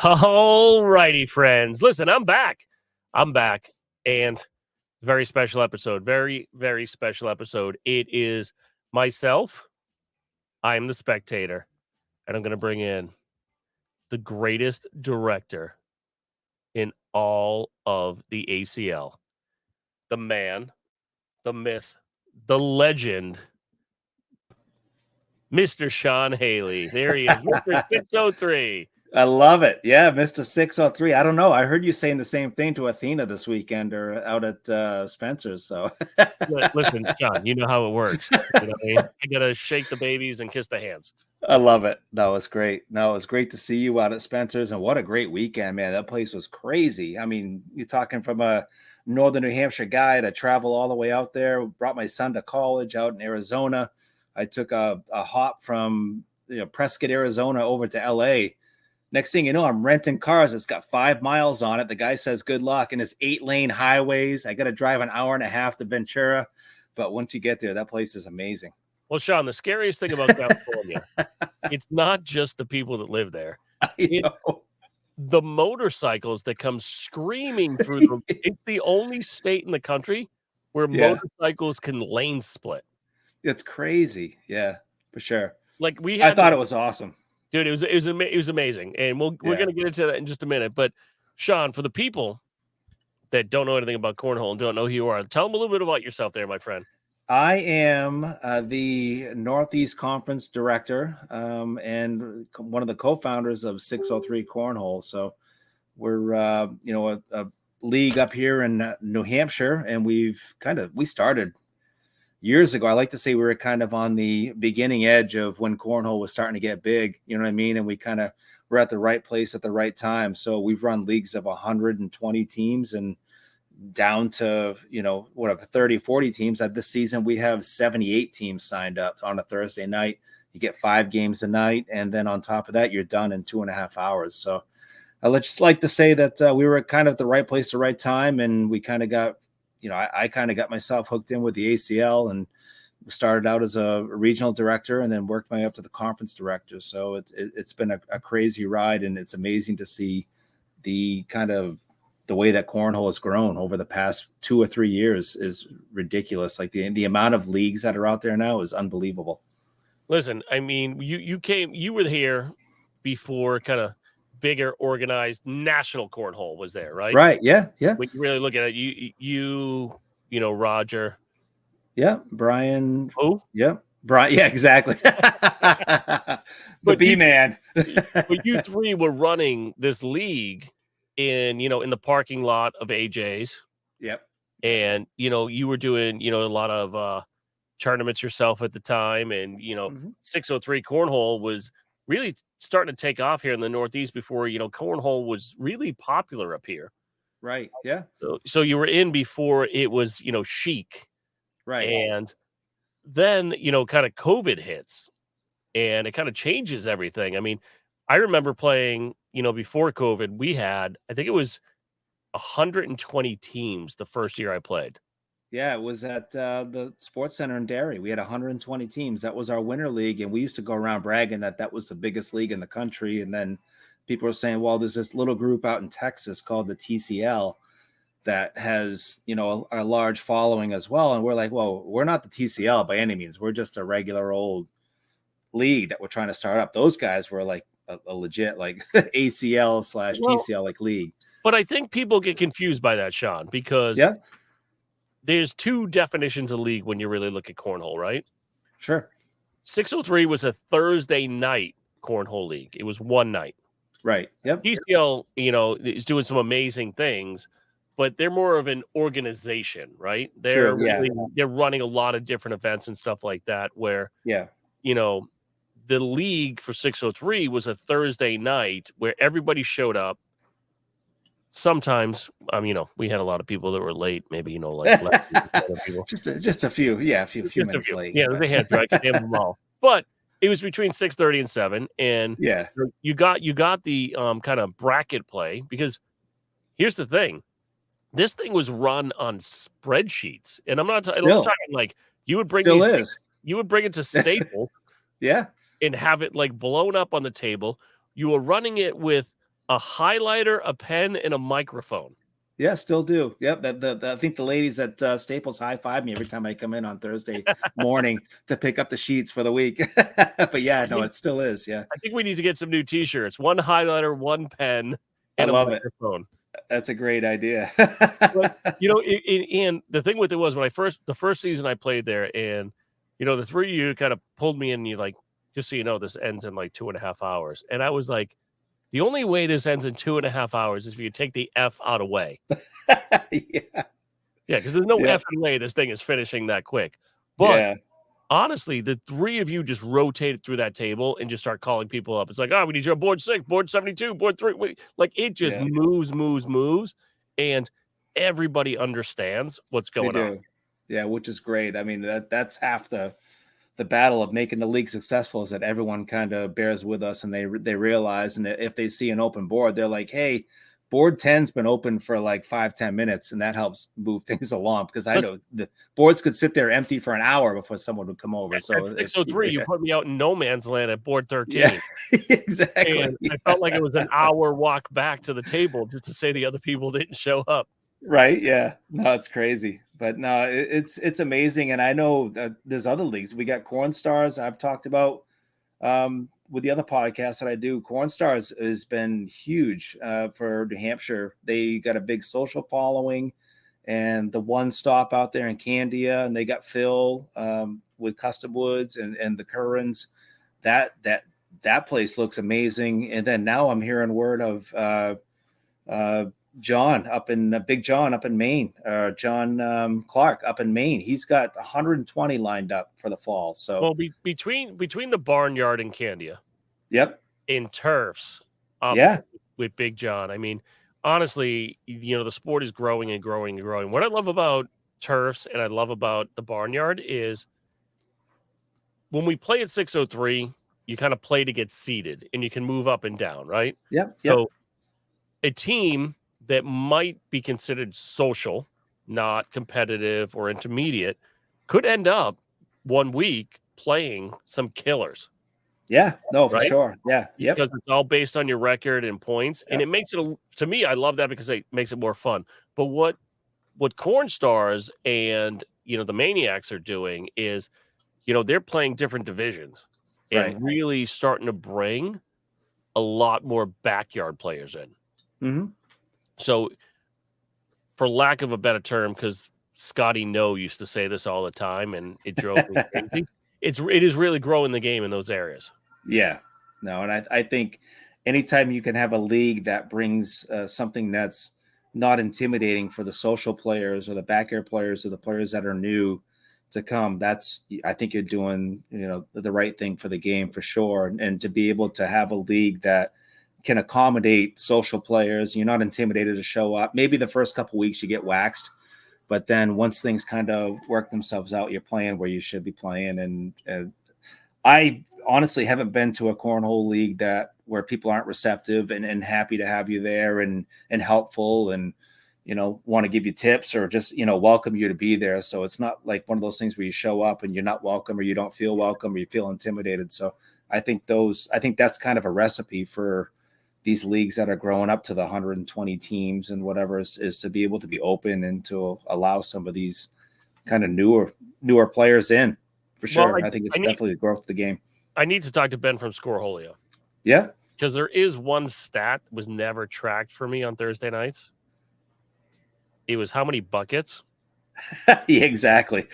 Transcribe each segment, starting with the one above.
All righty, friends. Listen, I'm back. And very special episode. Very, very special episode. It is myself. I'm the Spectator. And I'm going to bring in the greatest director in all of the ACL. The man, the myth, the legend, Mr. Sean Haley. There he is, Mr. 603. I love it. Yeah, Mr. 603. I don't know. I heard you saying the same thing to Athena this weekend or out at Spencer's. So Listen, Sean, you know how it works. You know what I mean? I got to shake the babies and kiss the hands. I love it. No, it's great. No, it's great to see you out at Spencer's, and what a great weekend, man. That place was crazy. I mean, you're talking from a northern New Hampshire guy to travel all the way out there. Brought my son to college out in Arizona. I took a hop from Prescott, Arizona over to LA. Next thing you know, I'm renting cars. It's got 5 miles on it. The guy says, good luck. And it's 8-lane highways. I got to drive an hour and a half to Ventura. But once you get there, that place is amazing. Well, Sean, the scariest thing about California, it's not just the people that live there. It's the motorcycles that come screaming through them. It's the only state in the country where motorcycles can lane split. It's crazy. Yeah, for sure. Like I thought it was awesome. Dude, it was amazing. And we're going to get into that in just a minute. But, Sean, for the people that don't know anything about cornhole and don't know who you are, tell them a little bit about yourself there, my friend. I am the Northeast Conference director and one of the co-founders of 603 Cornhole. So we're, a league up here in New Hampshire, and we started years ago. I like to say we were kind of on the beginning edge of when cornhole was starting to get big, you know what I mean? And we kind of were at the right place at the right time. So we've run leagues of 120 teams and down to, 30, 40 teams. This season, we have 78 teams signed up on a Thursday night. You get 5 games a night. And then on top of that, you're done in 2.5 hours. So I just like to say that we were kind of at the right place at the right time. And we kind of got, I kind of got myself hooked in with the ACL and started out as a regional director and then worked my way up to the conference director. So it's been a crazy ride, and it's amazing to see the way that cornhole has grown over the past 2 or 3 years is ridiculous. Like the amount of leagues that are out there now is unbelievable. Listen, I mean, you were here before kind of bigger organized national cornhole was there, right? Right. Yeah. Yeah. When you really look at it, you Roger. Yeah. Brian. Who? Yeah. Brian. Yeah, exactly. The B-man. But you three were running this league in the parking lot of AJ's. Yep. And, you were doing, a lot of tournaments yourself at the time. And, 603 Cornhole was really starting to take off here in the Northeast before, cornhole was really popular up here. Right. Yeah. So you were in before it was, chic. Right. And then, kind of COVID hits and it kind of changes everything. I mean, I remember playing, before COVID, we had, I think it was 120 teams the first year I played. Yeah, it was at the Sports Center in Derry. We had 120 teams. That was our winter league, and we used to go around bragging that was the biggest league in the country. And then people were saying, well, there's this little group out in Texas called the TCL that has, a large following as well. And we're like, well, we're not the TCL by any means. We're just a regular old league that we're trying to start up. Those guys were like a legit like ACL/TCL like league. But I think people get confused by that, Sean, because there's 2 definitions of league when you really look at cornhole, right? Sure. 603 was a Thursday night cornhole league. It was one night. Right. Yep. TCL, is doing some amazing things, but they're more of an organization, right? They're they're running a lot of different events and stuff like that where, the league for 603 was a Thursday night where everybody showed up. Sometimes, we had a lot of people that were late, maybe, like people. just a few. Yeah, a few minutes late. Yeah, they had to. I could name them all. But it was between 6:30 and 7. And you got the kind of bracket play, because here's the thing. This thing was run on spreadsheets. And I'm not talking like you would bring these You would bring it to Staples Yeah. and have it like blown up on the table. You were running it with a highlighter, a pen, and a microphone. Yeah, still do. Yep. I think the ladies at Staples high-five me every time I come in on Thursday morning to pick up the sheets for the week. But yeah, no, it still is. Yeah. I think we need to get some new T-shirts. One highlighter, one pen, I and a love it. microphone. That's a great idea. But and the thing with it was when the first season I played there, and the three of you kind of pulled me in. And you like, just so you know, this ends in like 2.5 hours, and I was like, the only way this ends in 2.5 hours is if you take the F out of way. Yeah. Yeah, because there's no Yeah. effing way this thing is finishing that quick. But Yeah. honestly, the three of you just rotated through that table and just start calling people up. It's like, oh, we need you on board 6, board 72, board 3. Like it just Yeah. moves, and everybody understands what's They going on. do. Yeah, which is great. I mean, that's half the battle of making the league successful, is that everyone kind of bears with us, and they realize, and if they see an open board, they're like, hey, board 10's been open for like 5-10 minutes, and that helps move things along, because I know the boards could sit there empty for an hour before someone would come over. So at 6:03, you put me out in no man's land at board 13. Yeah, exactly. And I felt like it was an hour walk back to the table just to say the other people didn't show up. Right. Yeah. No, it's crazy. But no, it's amazing. And I know that there's other leagues. We got Corn Stars. I've talked about with the other podcasts that I do. Corn Stars has been huge for New Hampshire. They got a big social following, and the one stop out there in Candia, and they got Phil with Custom Woods and the Currans. That place looks amazing. And then now I'm hearing word of John up in Big John up in Maine, John Clark up in Maine. He's got 120 lined up for the fall. So, well, between the barnyard and Candia, yep, in turfs, yeah, with Big John. I mean, honestly, the sport is growing and growing and growing. What I love about turfs and I love about the barnyard is when we play at 603, you kind of play to get seated and you can move up and down, right? yep. So a team that might be considered social, not competitive or intermediate, could end up one week playing some killers. Yeah, no, for right? sure. Yeah, yep. Because it's all based on your record and points. And it makes it, to me, I love that because it makes it more fun. But what Corn Stars and, the Maniacs are doing is, they're playing different divisions and Right. really starting to bring a lot more backyard players in. Mm-hmm. So, for lack of a better term, because Scotty No used to say this all the time, and it drove me crazy. It is really growing the game in those areas. Yeah, no, and I think anytime you can have a league that brings something that's not intimidating for the social players or the backyard players or the players that are new to come, I think you're doing the right thing for the game for sure. And to be able to have a league that can accommodate social players, you're not intimidated to show up. Maybe the first couple of weeks you get waxed, but then once things kind of work themselves out, you're playing where you should be playing. And I honestly haven't been to a cornhole league where people aren't receptive and happy to have you there and helpful and want to give you tips or just welcome you to be there. So it's not like one of those things where you show up and you're not welcome or you don't feel welcome or you feel intimidated. So I think that's kind of a recipe for these leagues that are growing up to the 120 teams and whatever is to be able to be open and to allow some of these kind of newer players in. For sure. Well, I think it's definitely the growth of the game. I need to talk to Ben from Scoreholio. Yeah. Because there is one stat that was never tracked for me on Thursday nights. It was how many buckets. Yeah, exactly.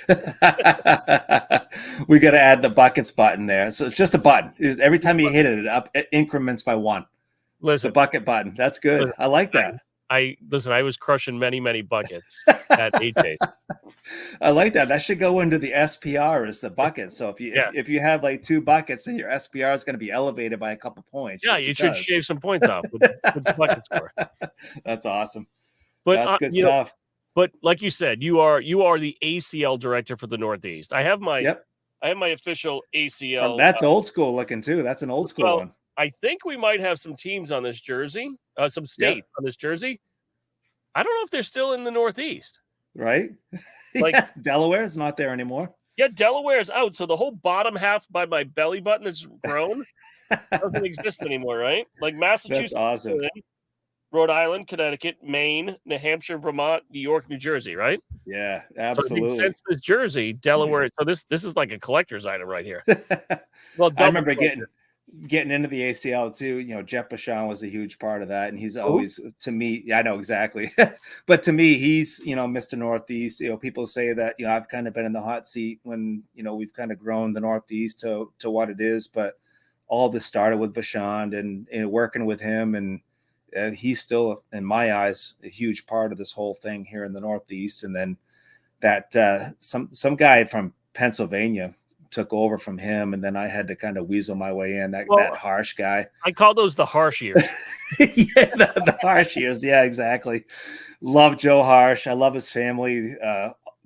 We got to add the buckets button there. So it's just a button. Every time you hit it increments by one. Listen, the bucket button. That's good. Listen, I like that. I was crushing many, many buckets at AJ. I like that. That should go into the SPR as the bucket. So if you have like 2 buckets, then your SPR is going to be elevated by a couple points. Yeah, you should shave some points off with the bucket score. That's awesome. But that's good stuff. But like you said, you are the ACL director for the Northeast. I have my official ACL. Oh, that's old school looking too. That's an old school one. I think we might have some teams on this jersey, some states on this jersey. I don't know if they're still in the Northeast. Right? Like Delaware's not there anymore. Yeah, Delaware is out. So the whole bottom half by my belly button is grown. Doesn't exist anymore, right? Like That's Massachusetts is still awesome. in, Rhode Island, Connecticut, Maine, New Hampshire, Vermont, New York, New Jersey, right? Yeah, So I think absolutely. since the Jersey, Delaware. So this is like a collector's item right here. Well, I double remember collector. getting into the ACL too. Jeff Bashan was a huge part of that, and he's Who? always, to me, yeah, I know exactly, but to me, he's Mr. Northeast. People say that I've kind of been in the hot seat when we've kind of grown the Northeast to what it is, but all this started with Bashan and working with him, and he's still, in my eyes, a huge part of this whole thing here in the Northeast. And then that some guy from Pennsylvania took over from him, and then I had to kind of weasel my way in. That Well, harsh guy. I call those the harsh years. Yeah, the harsh years. Yeah, exactly. Love Joe Harsh. I love his family.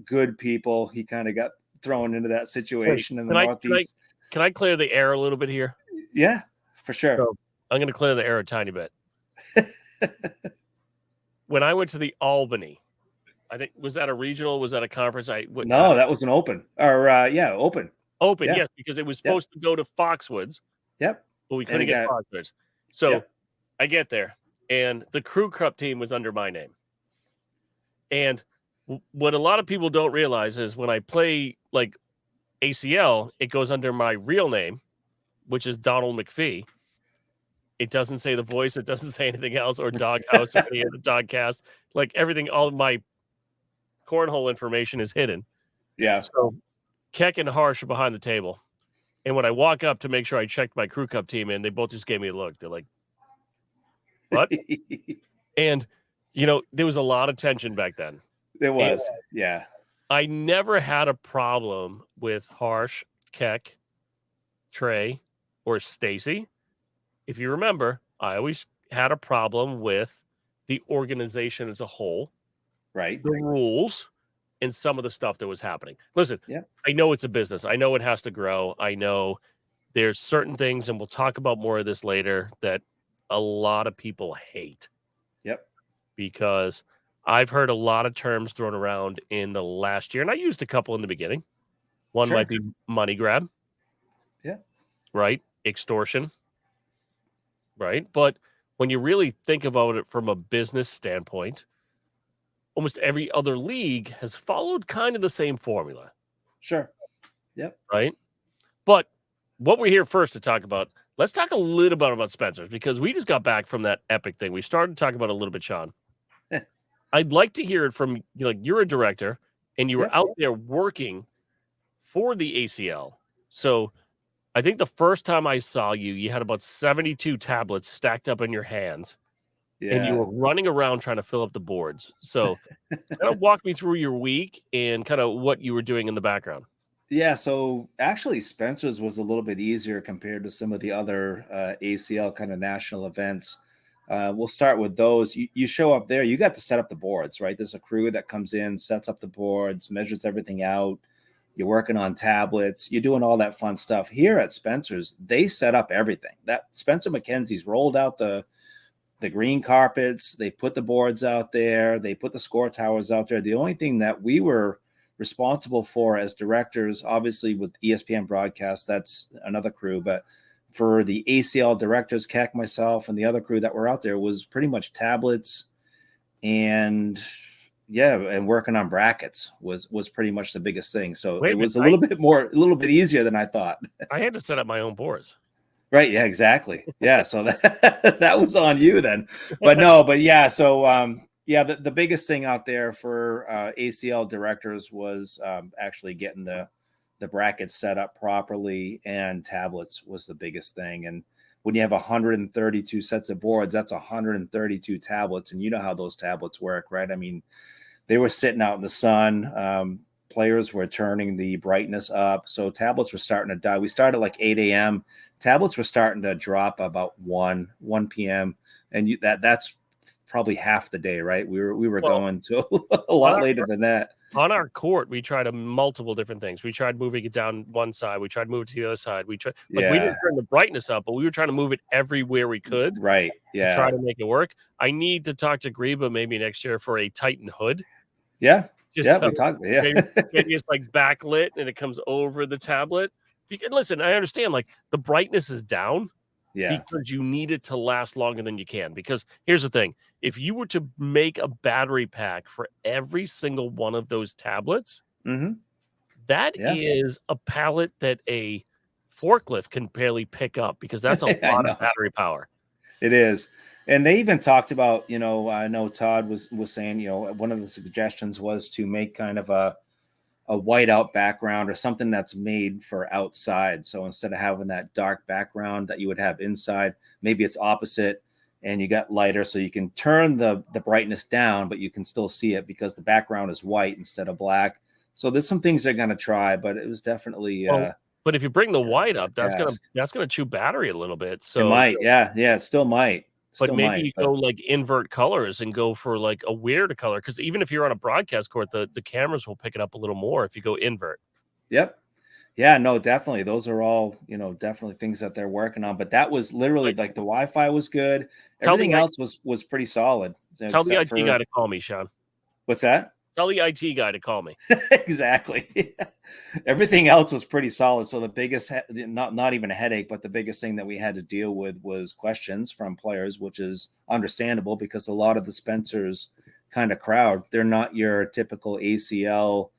Good people. He kind of got thrown into that situation in the Northeast. Can I clear the air a little bit here? Yeah, for sure. So I'm going to clear the air a tiny bit. When I went to the Albany, I think, was that a regional? Was that a conference? No, that was an open. Or open. Open, Yeah. yes, because it was supposed to go to Foxwoods. Yep. But we couldn't get Foxwoods. So I get there, and the Crew Cup team was under my name. And what a lot of people don't realize is when I play like ACL, it goes under my real name, which is Donald McPhee. It doesn't say The Voice. It doesn't say anything else, or Doghouse or any of the Dogcast. Like everything, all of my cornhole information is hidden. Yeah. So Keck and Harsh are behind the table. And when I walk up to make sure I checked my Crew Cup team in, they both just gave me a look. They're like, what? And, there was a lot of tension back then. There was. Yeah. I never had a problem with Harsh, Keck, Trey, or Stacy. If you remember, I always had a problem with the organization as a whole, right? The rules, and some of the stuff that was happening. Listen, yeah. I know it's a business. I know it has to grow. I know there's certain things, and we'll talk about more of this later, that a lot of people hate. Yep. Because I've heard a lot of terms thrown around in the last year, and I used a couple in the beginning. One might be money grab. Yeah. Right? Extortion. Right? But when you really think about it from a business standpoint, almost every other league has followed kind of the same formula. Sure. Yep. Right? But what we're here first to talk about, let's talk a little bit about Spencer's, because we just got back from that epic thing. We started talking about it a little bit, Sean. I'd like to hear it from, you're a director, and you were out there working for the ACL. So I think the first time I saw you, you had about 72 tablets stacked up in your hands. Yeah. And you were running around trying to fill up the boards. So kind of walk me through your week and kind of what you were doing in the background. Yeah, so actually Spencer's was a little bit easier compared to some of the other ACL kind of national events. We'll start with those. You show up there, you got to set up the boards, right? There's a crew that comes in, sets up the boards, measures everything out. You're working on tablets. You're doing all that fun stuff. Here at Spencer's, they set up everything. That Spencer McKenzie's rolled out the green carpets. They put the boards out there. They put the score towers out there. The only thing that we were responsible for as directors, obviously with ESPN broadcast, that's another crew, but for the ACL directors, Keck, myself, and the other crew that were out there, was pretty much tablets and working on brackets was pretty much the biggest thing. So it was a little bit easier than I thought. I had to set up my own boards. Right. Yeah, exactly. Yeah. So that was on you then, but yeah. So, the biggest thing out there for ACL directors was actually getting the brackets set up properly, and tablets was the biggest thing. And when you have 132 sets of boards, that's 132 tablets. And you know how those tablets work, right? I mean, they were sitting out in the sun. Players were turning the brightness up. So tablets were starting to die. We started like 8 a.m. Tablets were starting to drop about 1 p.m. And that's probably half the day, right? We were going to a lot later than that. On our court, we tried multiple different things. We tried moving it down one side. We tried moving it to the other side. We tried, we didn't turn the brightness up, but we were trying to move it everywhere we could. Right. Yeah. To try to make it work. I need to talk to Greba maybe next year for a Titan hood. Yeah. Just Yeah, so we talked. Yeah. maybe it's like backlit and it comes over the tablet. Listen, I understand like the brightness is down Yeah. because you need it to last longer than you can. Because here's the thing, if you were to make a battery pack for every single one of those tablets, Mm-hmm. that Yeah. is a pallet that a forklift can barely pick up because that's a I lot of know. battery power. It is. And they even talked about, I know Todd was saying, one of the suggestions was to make kind of a whiteout background or something that's made for outside. So instead of having that dark background that you would have inside, maybe it's opposite and you got lighter so you can turn the brightness down, but you can still see it because the background is white instead of black. So there's some things they're going to try, but it was definitely but if you bring the white up, that's task. gonna chew battery a little bit. It So might. Yeah. Yeah. It still might. but Still maybe might. you But go like invert colors and go for like a weird color because even if you're on a broadcast court, the cameras will pick it up a little more if you go invert. yep. Yeah, no, definitely. Those are all, definitely things that they're working on. But that was literally Like, like the Wi-Fi was good. tell the Everything else was pretty solid, tell the except IT for guy to call me, Sean. what's that? Tell the IT guy to call me. Exactly. Everything else was pretty solid. So the biggest, not even a headache, but the biggest thing that we had to deal with was questions from players, which is understandable because a lot of the Spencers kind of crowd, they're not your typical ACL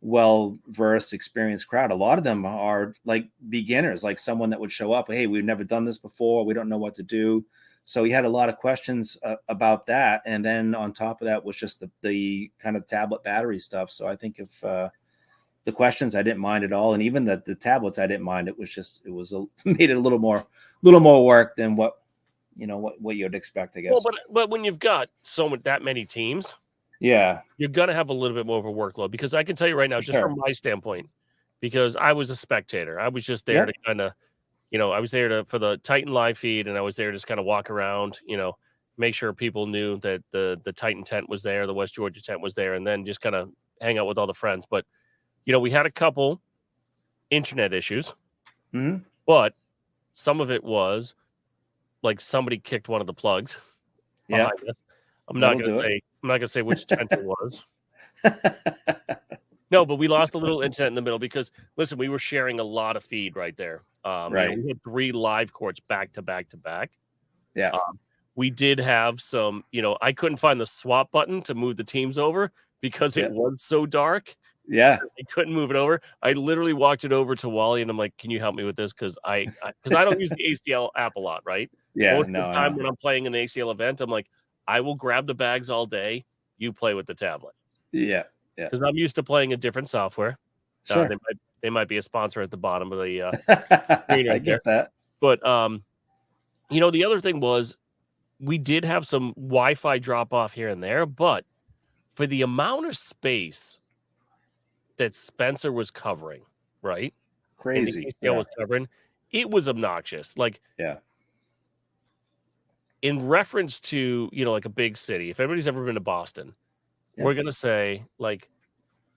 well-versed, experienced crowd. A lot of them are like beginners, like someone that would show up, hey, we've never done this before, we don't know what to do. So he had a lot of questions about that, and then on top of that was just the kind of tablet battery stuff. So I think if the questions I didn't mind at all, and even the tablets I didn't mind. It was made it a little more work than what you'd expect, I guess. Well, but when you've got that many teams, Yeah, you're gonna have a little bit more of a workload because I can tell you right now, for just sure. from my standpoint, because I was a spectator, I was just there Yep. to kind of, I was there for the Titan live feed, and I was there to just kind of walk around, make sure people knew that the Titan tent was there, the West Georgia tent was there, and then just kind of hang out with all the friends. But we had a couple internet issues, Mm-hmm. but some of it was like somebody kicked one of the plugs Yeah, behind us. that'll do I'm not gonna say which tent it was. it. No, but we lost a little internet in the middle because listen, we were sharing a lot of feed right there. Right. We had 3 live courts back to back to back. Yeah. We did have some, I couldn't find the swap button to move the teams over because it Yeah. was so dark. Yeah. I couldn't move it over. I literally walked it over to Wally and I'm like, "Can you help me with this?" Because I don't use the ACL app a lot, right? Yeah. Most of No, the I time know. when I'm playing an ACL event, I'm like, I will grab the bags all day. You play with the tablet. Yeah. Yeah. Because I'm used to playing a different software. Sure. They might be a sponsor at the bottom of the screen I right there. get that. But the other thing was we did have some Wi-Fi drop off here and there, but for the amount of space that Spencer was covering, right? And the Crazy. ACL Yeah. was covering, it was obnoxious. Like Yeah. in reference to, like a big city, if anybody's ever been to Boston, we're gonna say like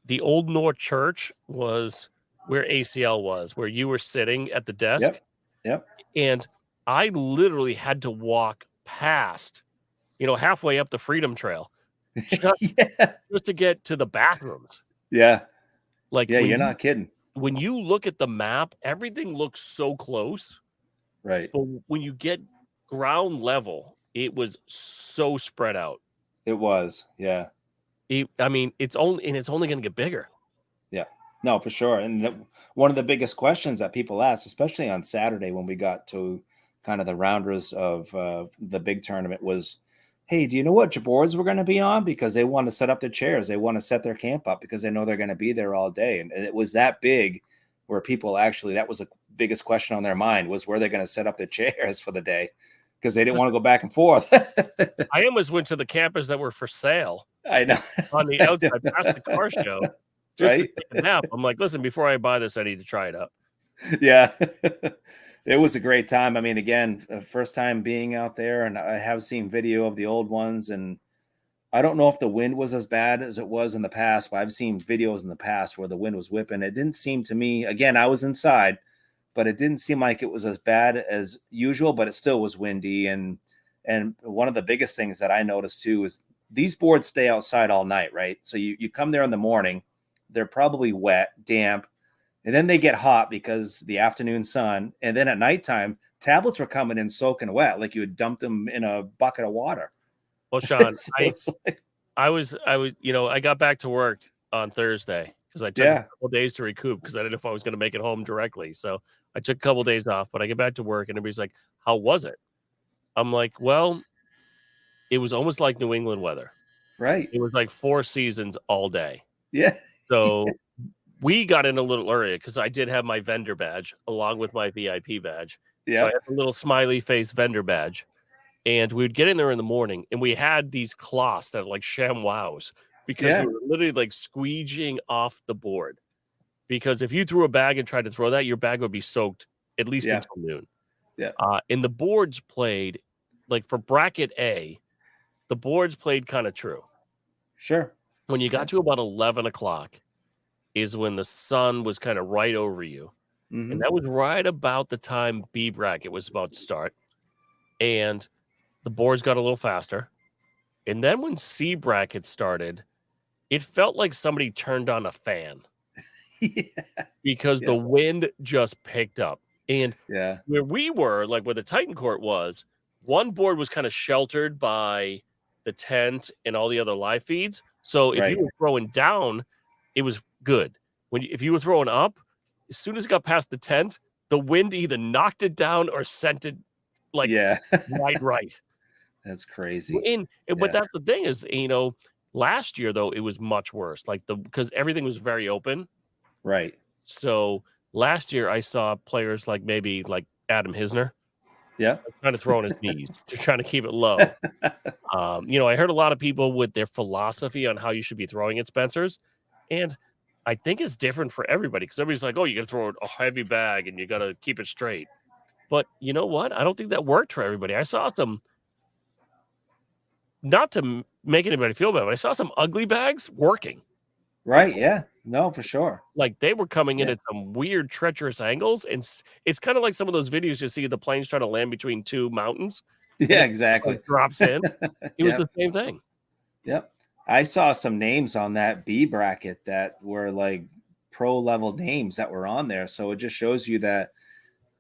the Old North Church was where ACL was, where you were sitting at the desk. Yep. Yep. And I literally had to walk past, halfway up the Freedom Trail just, Yeah. just to get to the bathrooms. Yeah. Like Yeah. You're not kidding. when you look at the map, everything looks so close. Right. But when you get ground level, it was so spread out. It was. Yeah. It's only going to get bigger. Yeah, no, for sure. And one of the biggest questions that people asked, especially on Saturday when we got to kind of the rounders of the big tournament, was, hey, do you know what boards we're going to be on? Because they want to set up their chairs. They want to set their camp up because they know they're going to be there all day. And it was that big where people actually, that was the biggest question on their mind was where they're going to set up their chairs for the day because they didn't want to go back and forth. I almost went to the campers that were for sale I know. on the outside past the car show just to Right? take a nap. I'm like, listen, before I buy this, I need to try it out. Yeah. It was a great time. I mean, again, first time being out there, and I have seen video of the old ones, and I don't know if the wind was as bad as it was in the past, but I've seen videos in the past where the wind was whipping. It didn't seem to me, again, I was inside, but it didn't seem like it was as bad as usual, but it still was windy. And one of the biggest things that I noticed too is these boards stay outside all night, right? So you come there in the morning, they're probably wet, damp, and then they get hot because the afternoon sun. And then at nighttime, tablets were coming in soaking wet, like you had dumped them in a bucket of water. Well, Sean, So it's like, I was, I got back to work on Thursday because I took a couple days to recoup because I didn't know if I was going to make it home directly. So I took a couple of days off, but I get back to work and everybody's like, "How was it?" I'm like, "Well, it was almost like New England weather. right. It was like 4 seasons all day." Yeah. So we got in a little earlier because I did have my vendor badge along with my VIP badge. So I had the little smiley face vendor badge. And we would get in there in the morning and we had these cloths that are like ShamWows because we were literally like squeegeeing off the board. Because if you threw a bag and tried to throw that, your bag would be soaked at least until noon. Yeah. And the boards played, like for bracket A, the boards played kind of true. Sure. When you got to about 11 o'clock is when the sun was kind of right over you. Mm-hmm. And that was right about the time B bracket was about to start. And the boards got a little faster. And then when C bracket started, it felt like somebody turned on a fan because the wind just picked up. And where we were, like where the Titan court was, one board was kind of sheltered by the tent and all the other live feeds. So if you were throwing down, it was good. If you were throwing up, as soon as it got past the tent, the wind either knocked it down or sent it like right. That's crazy. But that's the thing is, last year though it was much worse. Like because everything was very open. Right. So last year I saw players like maybe like Adam Hisner. Yeah. Trying to throw on his knees, just trying to keep it low. I heard a lot of people with their philosophy on how you should be throwing at Spencer's. And I think it's different for everybody because everybody's like, oh, you got to throw a heavy bag and you got to keep it straight. But you know what? I don't think that worked for everybody. I saw some, not to make anybody feel bad, but I saw some ugly bags working. Right. Yeah. No, for sure. Like they were coming in at some weird, treacherous angles. And it's kind of like some of those videos you see the planes trying to land between two mountains. Yeah, exactly. Drops in. It was the same thing. Yep. I saw some names on that B bracket that were like pro level names that were on there. So it just shows you that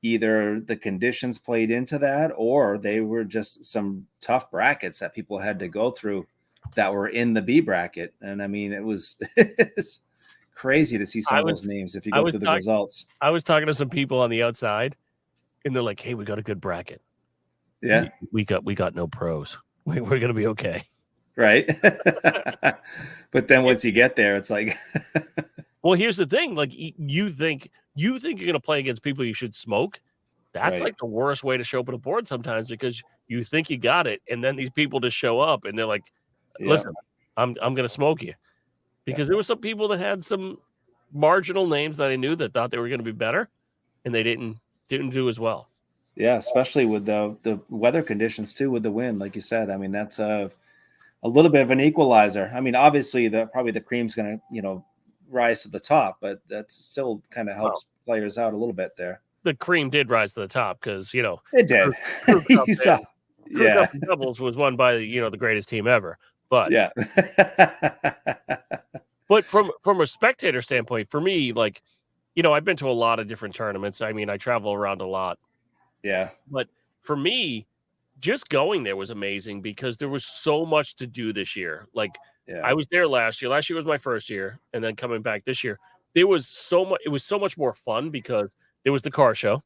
either the conditions played into that or they were just some tough brackets that people had to go through that were in the B bracket. And I mean, it was it's crazy to see some of those names if you go through the results. I was talking to some people on the outside and they're like, hey, we got a good bracket. Yeah. We got no pros. We're going to be okay. Right. But then once you get there, it's like, well, here's the thing. Like you think you're going to play against people you should smoke. That's like the worst way to show up at a board sometimes because you think you got it. And then these people just show up and they're like, listen, I'm going to smoke you because there were some people that had some marginal names that I knew that thought they were going to be better and they didn't do as well. Yeah. Especially with the weather conditions too, with the wind, like you said. I mean, that's a little bit of an equalizer. I mean, obviously probably the cream's going to, rise to the top, but that still kind of helps players out a little bit there. The cream did rise to the top because, it did. You saw, Cup doubles was won by, the greatest team ever. But but from a spectator standpoint, for me, like, I've been to a lot of different tournaments. I mean, I travel around a lot. Yeah. But for me, just going there was amazing because there was so much to do this year. Like I was there last year. Last year was my first year. And then coming back this year, there was so much. It was so much more fun because there was the car show.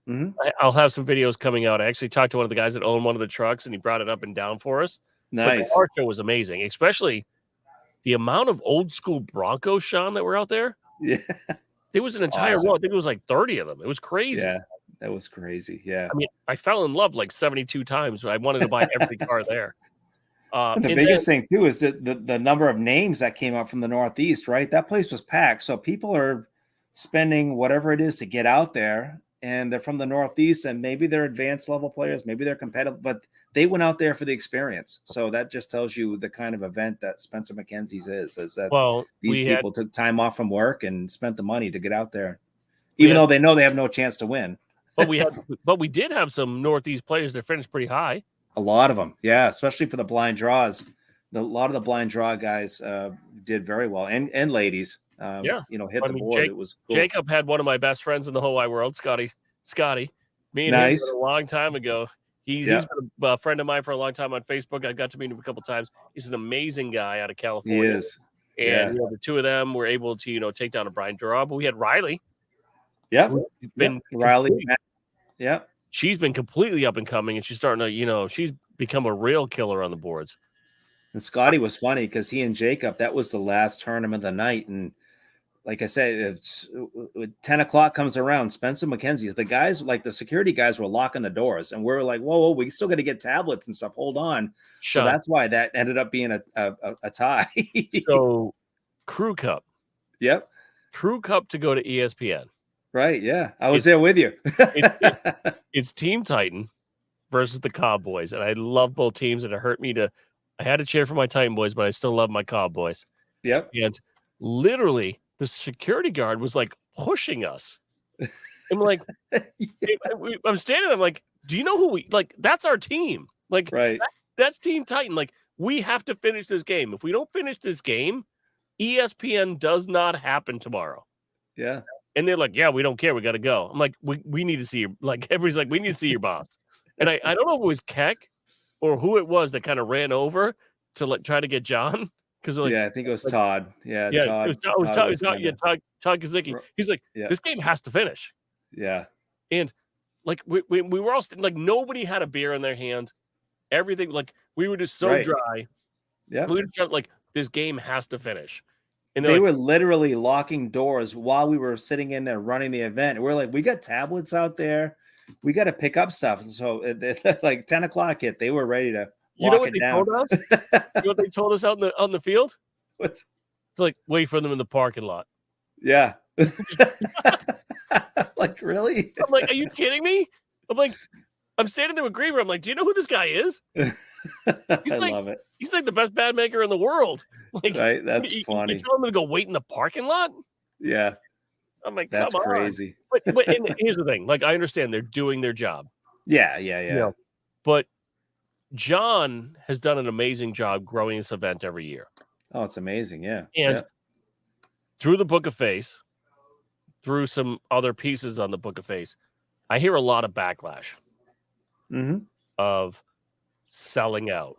Mm-hmm. I'll have some videos coming out. I actually talked to one of the guys that owned one of the trucks and he brought it up and down for us. Nice. But the car show was amazing, especially the amount of old school Broncos, Sean, that were out there. Yeah. There was an entire row. I think it was like 30 of them. It was crazy. Yeah. That was crazy. Yeah. I mean, I fell in love like 72 times. I wanted to buy every car there. The biggest thing too is that the number of names that came up from the Northeast, right? That place was packed. So people are spending whatever it is to get out there, and they're from the Northeast, and maybe they're advanced level players, maybe they're competitive, but they went out there for the experience. So that just tells you the kind of event that Spencer McKenzie's is that these people took time off from work and spent the money to get out there, even though they know they have no chance to win. But we did have some Northeast players that finished pretty high. A lot of them, yeah, especially for the blind draws. a lot of the blind draw guys did very well, and ladies, Yeah. hit I the mean, board. It was cool. Jacob had one of my best friends in the whole wide world, Scotty. Me and him met Nice. a long time ago. He's Yeah, been a friend of mine for a long time on Facebook. I got to meet him a couple times. He's an amazing guy out of he California. is. And Yeah. the two of them were able to, take down a Brian Durrell. But we had Riley. Yep. who's been Riley. complete- Yep. She's been completely up and coming, and she's starting to, she's become a real killer on the boards. And Scotty was funny because he and Jacob, that was the last tournament of the night. And like I said, it's 10 o'clock comes around. Spencer McKenzie, the guys, like the security guys, were locking the doors, and we're like, whoa, we still got to get tablets and stuff. Hold on. Sean, so that's why that ended up being a tie. So, Crew Cup. Yep. Crew Cup to go to ESPN. Right. Yeah. I was there with you. It's Team Titan versus the Cowboys. And I love both teams. And it hurt me I had to cheer for my Titan boys, but I still love my Cowboys. Yep. And literally, the security guard was like pushing us. I'm like, I'm standing there, I'm like, do you know who that's our team. Like, right. That's Team Titan. Like, we have to finish this game. If we don't finish this game, ESPN does not happen tomorrow. Yeah. And they're like, yeah, we don't care. We got to go. I'm like, we need to see your, everybody's like, we need to see your boss. And I don't know if it was Keck or who it was that kind of ran over to try to get John. Because I think it was Todd. Yeah. Todd. It was Todd Kazicki. He's like, this game has to finish. Yeah. And we were all nobody had a beer in their hand. Everything, we were just so dry. Yeah. We were just this game has to finish. And they were literally locking doors while we were sitting in there running the event. We're like, we got tablets out there. We got to pick up stuff. So like 10 o'clock hit, they were ready to lock it down. Told us? You know what they told us out on the field? What's it's wait for them in the parking lot. Yeah. Like, really? I'm like, are you kidding me? I'm standing there with Greener. I'm like, do you know who this guy is? I love it. He's like the best bad maker in the world. Right? That's funny. You tell him to go wait in the parking lot? Yeah. I'm like, that's crazy. But and here's the thing. I understand they're doing their job. Yeah. But John has done an amazing job growing this event every year. Oh, it's amazing. Yeah. And through the Book of Face, through some other pieces on the Book of Face, I hear a lot of backlash of selling out.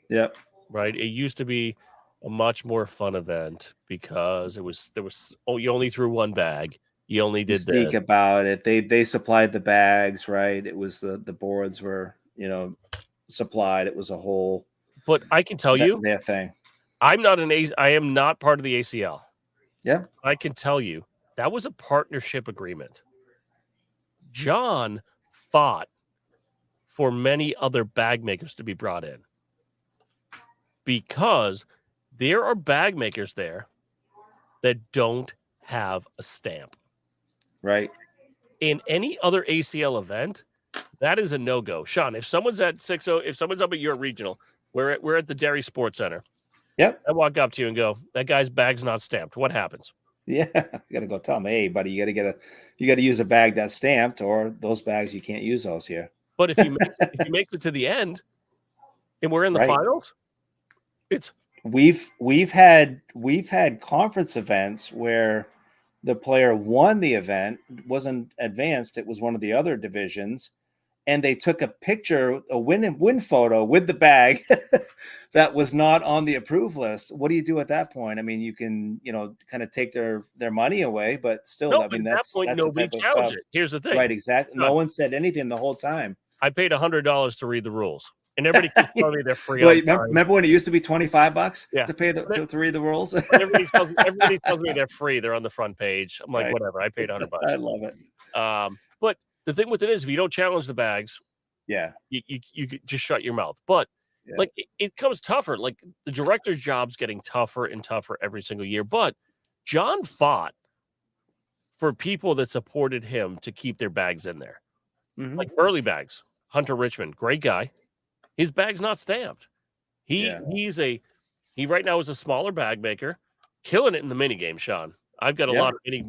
Yep. Right. It used to be a much more fun event because you only threw one bag. You only did Speak about it. They supplied the bags, right? It was the boards were, supplied. It was a whole. But I can tell you their thing. I am not part of the ACL. Yeah. I can tell you that was a partnership agreement. John fought for many other bag makers to be brought in because there are bag makers there that don't have a stamp. Right. In any other ACL event, that is a no-go. Sean, if someone's at 6-0, if someone's up at your regional, we're at the Derry Sports Center. Yep. I walk up to you and go, that guy's bag's not stamped. What happens? Yeah. You got to go tell him, hey, buddy, you got to use a bag that's stamped, or those bags, you can't use those here. But if he makes it to the end and we're in the finals, we've had conference events where the player won the event, wasn't advanced. It was one of the other divisions. And they took a picture, a win photo with the bag that was not on the approved list. What do you do at that point? I mean, you can, kind of take their money away, but still, no, I mean, at that point, nobody challenged it. Here's the thing. Right, exactly. No one said anything the whole time. I paid $100 to read the rules. And everybody keeps telling me they're free. Wait, remember when it used to be $25 to pay to read the rules? everybody tells me they're free. They're on the front page. I'm like, whatever. I paid $100. I love it. But the thing with it is, if you don't challenge the bags, you just shut your mouth. But it comes tougher. Like the director's job's getting tougher and tougher every single year. But John fought for people that supported him to keep their bags in there, like early bags. Hunter Richmond, great guy. His bag's not stamped. He right now is a smaller bag maker, killing it in the mini game. Sean, I've got a lot of mini.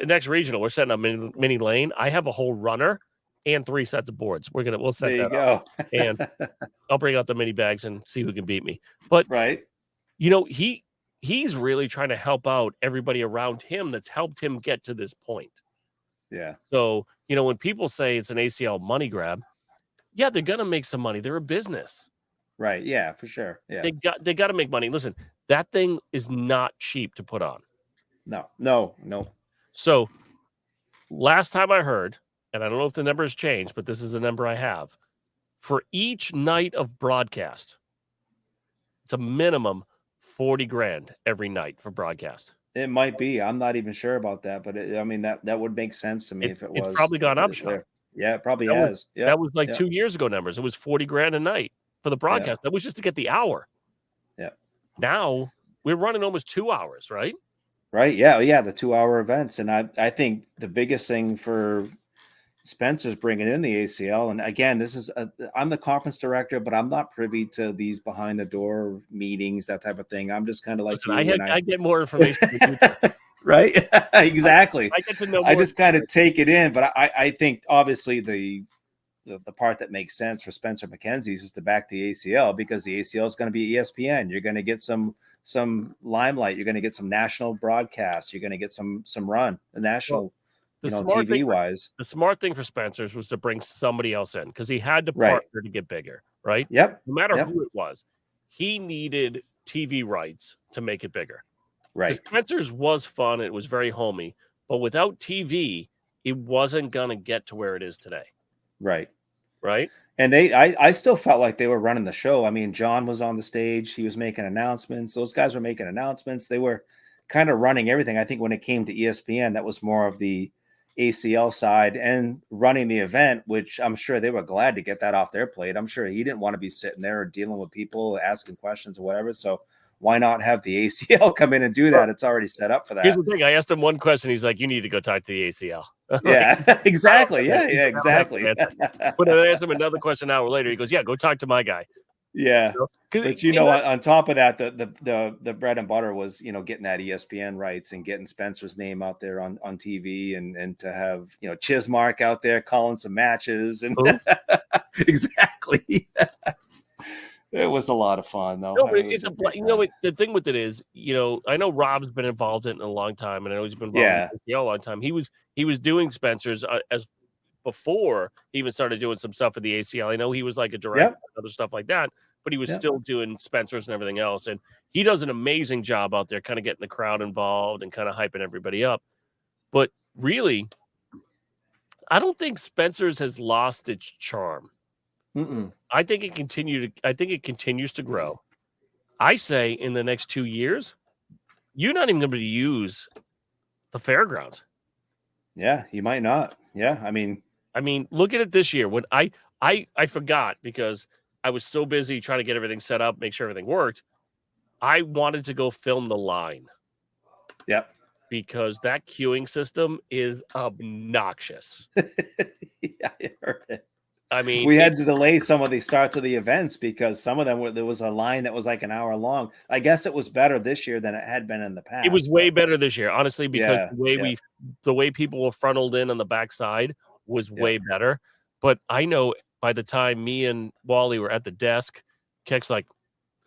Next regional, we're setting up mini lane. I have a whole runner and 3 sets of boards. We'll set There you that up, go. and I'll bring out the mini bags and see who can beat me. But right. he's really trying to help out everybody around him that's helped him get to this point. Yeah. So, when people say it's an ACL money grab, yeah, they're gonna make some money. They're a business. Right. Yeah, for sure. Yeah. They got to make money. Listen, that thing is not cheap to put on. No. So, last time I heard, and I don't know if the number has changed, but this is the number I have. For each night of broadcast, it's a minimum 40 grand every night for broadcast. It might be. I'm not even sure about that, but I mean that would make sense to me if it was. It's probably gone up, Sean. Yeah, it probably has. Yeah, that was like 2 years ago numbers. It was 40 grand a night for the broadcast. That was just to get the hour. Yeah. Now we're running almost 2 hours, right? Right. Yeah. The 2-hour events, and I think the biggest thing for Spencer's bringing in the ACL, and again, I'm the conference director, but I'm not privy to these behind the door meetings, that type of thing. I'm just kind of like I get more information than you do. Right. Exactly. I get to know more. I just kind of take it in, but I think obviously the part that makes sense for Spencer McKenzie's is to back the ACL, because the ACL is going to be ESPN. You're going to get some limelight. You're going to get some national broadcasts. You're going to get some run, the national, TV wise. The smart thing for Spencer's was to bring somebody else in, because he had to partner to get bigger, right? Yep. No matter who it was, he needed TV rights to make it bigger. Right. Spencer's was fun. It was very homey, but without TV, it wasn't going to get to where it is today. Right. Right. And I still felt like they were running the show. I mean, John was on the stage. He was making announcements. Those guys were making announcements. They were kind of running everything. I think when it came to ESPN, that was more of the ACL side and running the event, which I'm sure they were glad to get that off their plate. I'm sure he didn't want to be sitting there or dealing with people asking questions or whatever. So why not have the ACL come in and do that? It's already set up for that. Here's the thing. I asked him one question. He's like, you need to go talk to the ACL. Yeah, exactly. Yeah, exactly. But then I asked him another question an hour later. He goes, yeah, go talk to my guy. Yeah. But on top of that, the bread and butter was, getting that ESPN rights and getting Spencer's name out there on TV and to have, Chismark out there calling some matches and exactly. It was a lot of fun, though. No, the thing with it is, I know Rob's been involved in it a long time, and I know he's been involved in it a long time. He was doing Spencer's as before he even started doing some stuff for the ACL. I know he was like a director and other stuff like that, but he was still doing Spencer's and everything else. And he does an amazing job out there, kind of getting the crowd involved and kind of hyping everybody up. But really, I don't think Spencer's has lost its charm. I think it continues to grow. I say in the next 2 years, you're not even going to be able to use the fairgrounds. Yeah, you might not. Yeah, I mean, look at it this year. When I forgot, because I was so busy trying to get everything set up, make sure everything worked. I wanted to go film the line. Yep. Because that queuing system is obnoxious. Yeah, I heard it. I mean, we had to delay some of the starts of the events because some of them there was a line that was like an hour long. I guess it was better this year than it had been in the past. It was way better this year, honestly, because the way people were frontaled in on the backside was way better. But I know by the time me and Wally were at the desk, Keck's like,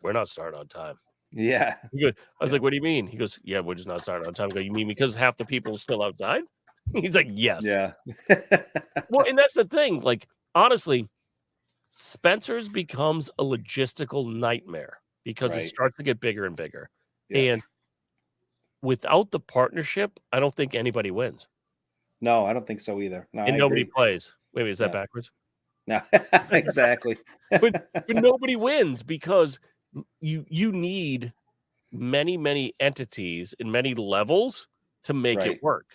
we're not starting on time. Yeah. I was like, what do you mean? He goes, yeah, we're just not starting on time. I go, you mean because half the people are still outside? He's like, yes. Yeah. Well, and that's the thing. Like, honestly, Spencer's becomes a logistical nightmare because it starts to get bigger and bigger. Yeah. And without the partnership, I don't think anybody wins. No, I don't think so either. No, and nobody plays. Wait, is that backwards? No, exactly. but nobody wins because you need many, many entities in many levels to make it work.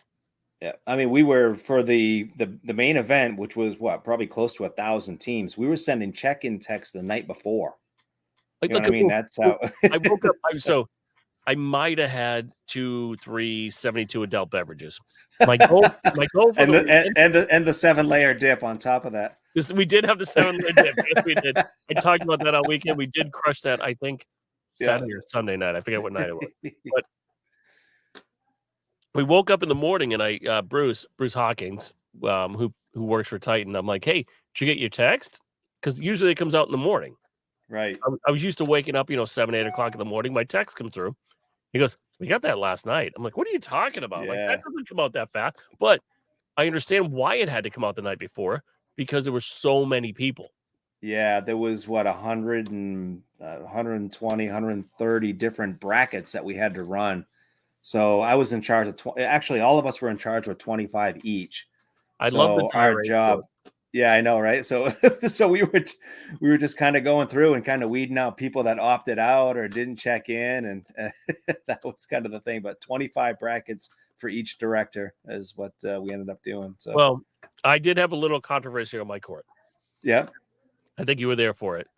Yeah, I mean, we were for the main event, which was probably close to 1,000 teams. We were sending check-in texts the night before. That's how I woke up. So I might have had 2, 3, 72 adult beverages. My goal for and the 7-layer dip on top of that. We did have the 7-layer dip. Yes, we did. I talked about that all weekend. We did crush that. I think Saturday or Sunday night. I forget what night it was, but. We woke up in the morning and Bruce Hawkins, who who works for Titan. I'm like, hey, did you get your text? Because usually it comes out in the morning. Right. I was used to waking up, 7, 8 o'clock in the morning. My text comes through. He goes, we got that last night. I'm like, what are you talking about? Like, that doesn't come out that fast. But I understand why it had to come out the night before, because there were so many people. Yeah, there was 120, 130 different brackets that we had to run. So I was in charge of actually all of us were in charge of 25 each. I love the our tirade. job. Yeah, I know, right? So so we were just kind of going through and kind of weeding out people that opted out or didn't check in, and that was kind of the thing. But 25 brackets for each director is what we ended up doing. So well, I did have a little controversy on my court. Yeah. I think you were there for it.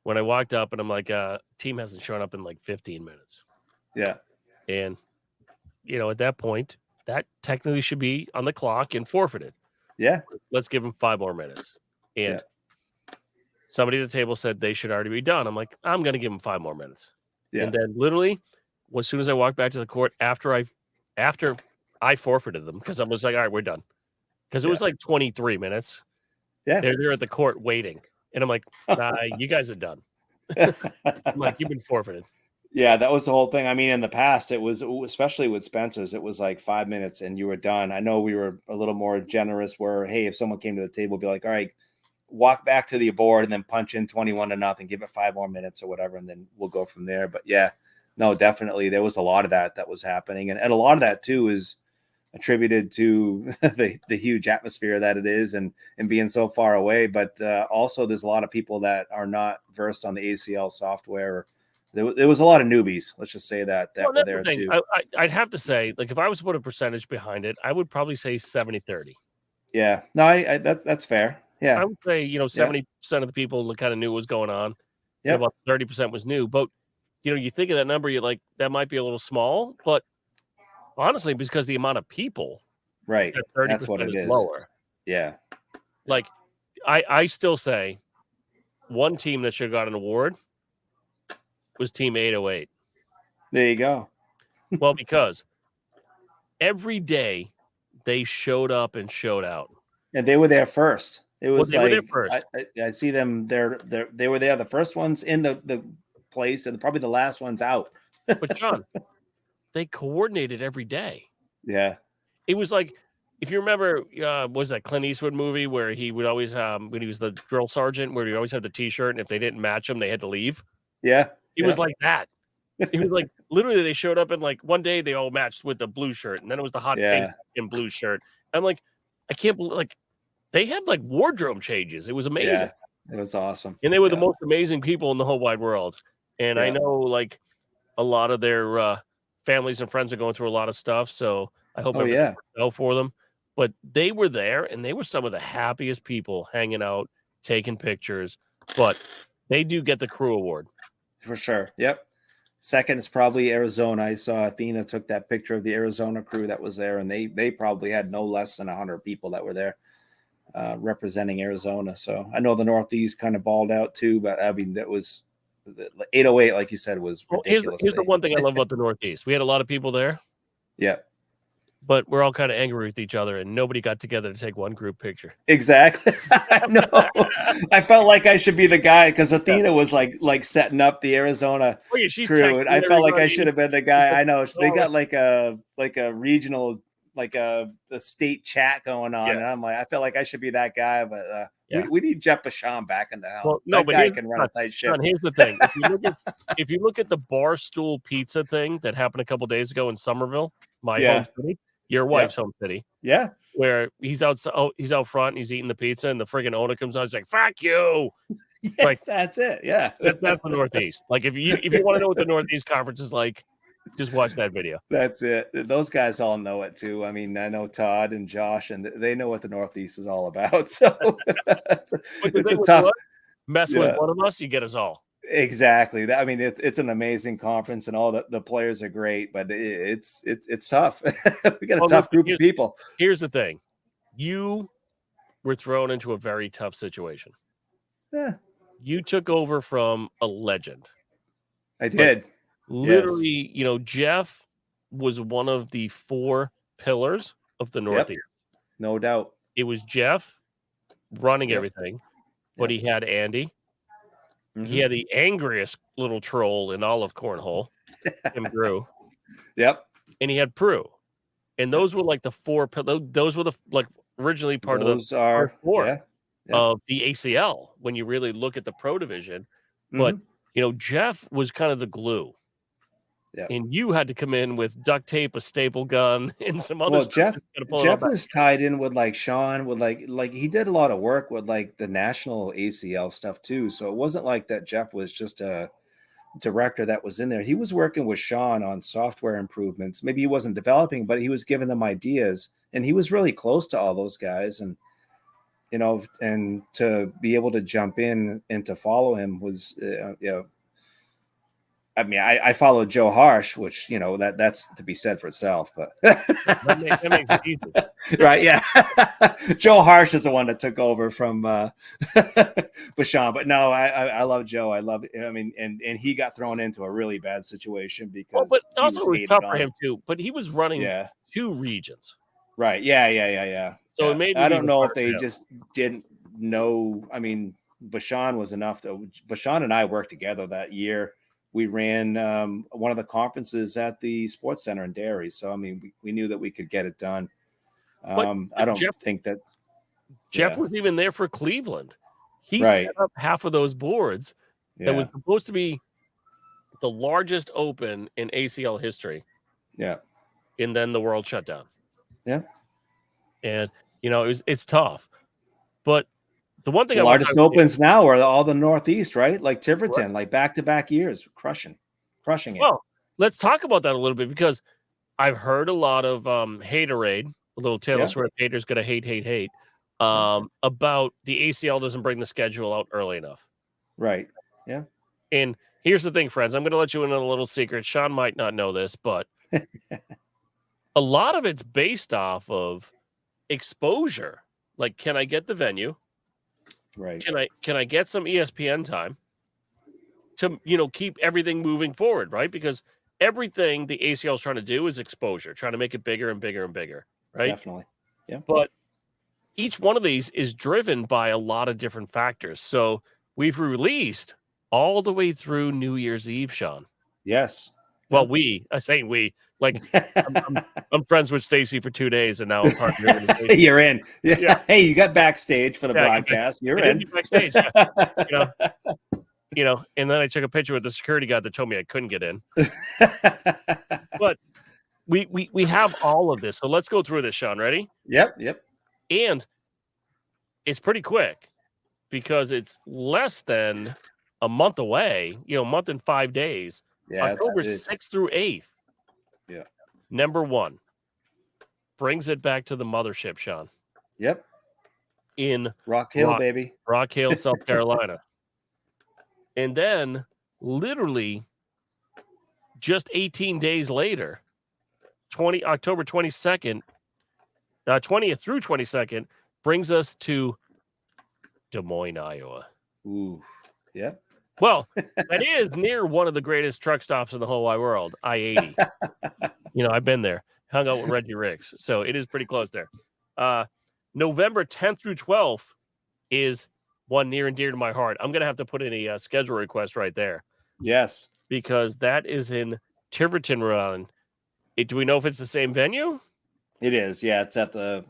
When I walked up and I'm like, team hasn't shown up in like 15 minutes. Yeah. And, at that point, that technically should be on the clock and forfeited. Yeah. Let's give them 5 more minutes. And somebody at the table said they should already be done. I'm like, I'm going to give them 5 more minutes. Yeah. And then literally, as soon as I walked back to the court, after I forfeited them, because I was like, all right, we're done. Because it was like 23 minutes. Yeah. They're there at the court waiting. And I'm like, you guys are done. I'm like, you've been forfeited. Yeah, that was the whole thing. I mean, in the past, it was, especially with Spencer's, it was like 5 minutes and you were done. I know we were a little more generous where, hey, if someone came to the table, be like, all right, walk back to the board and then punch in 21-0, give it 5 more minutes or whatever, and then we'll go from there. But yeah, no, definitely there was a lot of that was happening. And a lot of that too is attributed to the huge atmosphere that it is and being so far away. But also there's a lot of people that are not versed on the ACL software. There was a lot of newbies. Let's just say that were there too. I'd have to say, like, if I was to put a percentage behind it, I would probably say 70-30. Yeah, no, that's fair. Yeah, I would say 70% of the people kind of knew what was going on. Yeah, about 30% was new. But you think of that number, you're like, that might be a little small. But honestly, because the amount of people, right, that 30% that's what it is. Lower. Yeah, like I still say one team that should have got an award was Team 808. There you go. Well, because every day they showed up and showed out, and they were there first. It was they were there first. I see them. They were there, the first ones in the place, and probably the last ones out. But John, they coordinated every day. Yeah, it was like, if you remember, was that Clint Eastwood movie where he would always when he was the drill sergeant, where he always had the T-shirt, and if they didn't match him, they had to leave. Yeah, it was like that. It was like literally they showed up and like one day they all matched with the blue shirt, and then it was the hot pink and blue shirt. I'm like, I can't believe, like, they had like wardrobe changes. It was amazing. Yeah, it was awesome, and they were the most amazing people in the whole wide world. And I know, like, a lot of their families and friends are going through a lot of stuff, so I hope everything works out for them. But they were there, and they were some of the happiest people hanging out, taking pictures. But they do get the crew award for sure. Yep. Second is probably Arizona. I saw Athena took that picture of the Arizona crew that was there, and they probably had no less than 100 people that were there representing Arizona. So I know the Northeast kind of balled out too, but I mean, that was 808, like you said, was ridiculous. Here's the one thing I love about the Northeast. We had a lot of people there. Yeah. But we're all kind of angry with each other, and nobody got together to take one group picture. Exactly. No, I felt like I should be the guy because Athena was like setting up the Arizona crew, and I felt like I should have been the guy. I know they got like a regional, like a state chat going on, and I'm like, I felt like I should be that guy, but we need Jeff Basham back in the helm. Well, no, that guy can run a tight ship. John, here's the thing: if you look at the Barstool Pizza thing that happened a couple days ago in Somerville, my home city. Your wife's home city. Yeah. Where he's out front and he's eating the pizza, and the friggin' owner comes out, he's like, fuck you. Like, that's it. Yeah. That's the Northeast. Like, if you want to know what the Northeast Conference is like, just watch that video. That's it. Those guys all know it too. I mean, I know Todd and Josh, and they know what the Northeast is all about. So it's a tough mess with one of us, you get us all. Exactly. I mean, it's an amazing conference, and all the players are great, but it's tough. We got a tough group of people. Here's the thing: you were thrown into a very tough situation. Yeah, you took over from a legend. I did. Literally, Jeff was one of the 4 pillars of the Northeast. Yep. No doubt. it was Jeff running Yep. everything, but he had Andy. Mhm. He had the angriest little troll in all of cornhole, Tim Grew, Yep. and he had Prue. And those were like the four. Those were the like originally part of the Those are first four yeah. of the ACL when you really look at the pro division. But Jeff was kind of the glue. Yeah. And you had to come in with duct tape, a staple gun, and some other Well, stuff. Jeff was tied in with like Sean with like he did a lot of work with like the national ACL stuff too. So it wasn't like that Jeff was just a director that was in there. He was working with Sean on software improvements. Maybe he wasn't developing, but he was giving them ideas, and he was really close to all those guys. And and to be able to jump in and to follow him was I mean, I followed Joe Harsh, which that's to be said for itself. But that makes it easy, right? Yeah, Joe Harsh is the one that took over from Bashan. But no, I love Joe. I love. I mean, and he got thrown into a really bad situation because but he also was it was hated tough for on. him too. But he was running Yeah. 2 regions, Right. Yeah. so it made it I don't even know harder if they for him. just didn't know. I mean, Bashan was enough. Bashan and I worked together that year. We ran one of the conferences at the Sports Center in Derry. So, I mean, we knew that we could get it done. But I don't think that Jeff was even there for Cleveland. He right. set up half of those boards. Yeah. It was supposed to be the largest open in ACL history. Yeah. And then the world shut down. Yeah. And, it's tough. But the one thing the I want to largest opens now are all the Northeast, right? Like Tiverton, like back-to-back years, crushing it. Well, let's talk about that a little bit because I've heard a lot of haterade, a little Taylor Swift haters gonna hate about the ACL doesn't bring the schedule out early enough. Right. Yeah. And here's the thing, friends. I'm gonna let you in on a little secret. Sean might not know this, but a lot of it's based off of exposure. Like, can I get the venue? Right. Can I get some ESPN time to keep everything moving forward, right? Because everything the ACL is trying to do is exposure, trying to make it bigger and bigger and bigger, right? Definitely. Yeah. But each one of these is driven by a lot of different factors. So we've released all the way through New Year's Eve, Sean. Yes. Well, I say we, like I'm friends with Stacy for 2 days and now I'm part of the organization. You're in. Yeah. Hey, you got backstage for the broadcast. You're in. Backstage. And then I took a picture with the security guard that told me I couldn't get in. But we have all of this. So let's go through this, Sean. Ready? Yep. And it's pretty quick because it's less than a month away, a month and 5 days. Yeah, October 6th through 8th. Yeah. Number 1 brings it back to the mothership, Sean. Yep. In Rock Hill, baby. Rock Hill, South Carolina. And then literally just 18 days later, October 22nd, 20th through 22nd, brings us to Des Moines, Iowa. Ooh, yeah. Well, that is near one of the greatest truck stops in the whole wide world, I-80. I've been there, hung out with Reggie Ricks, so it is pretty close there. November 10th through 12th is one near and dear to my heart. I'm going to have to put in a schedule request right there. Yes. Because that is in Tiverton, Rhode Island. Do we know if it's the same venue? It is. Yeah, it's at the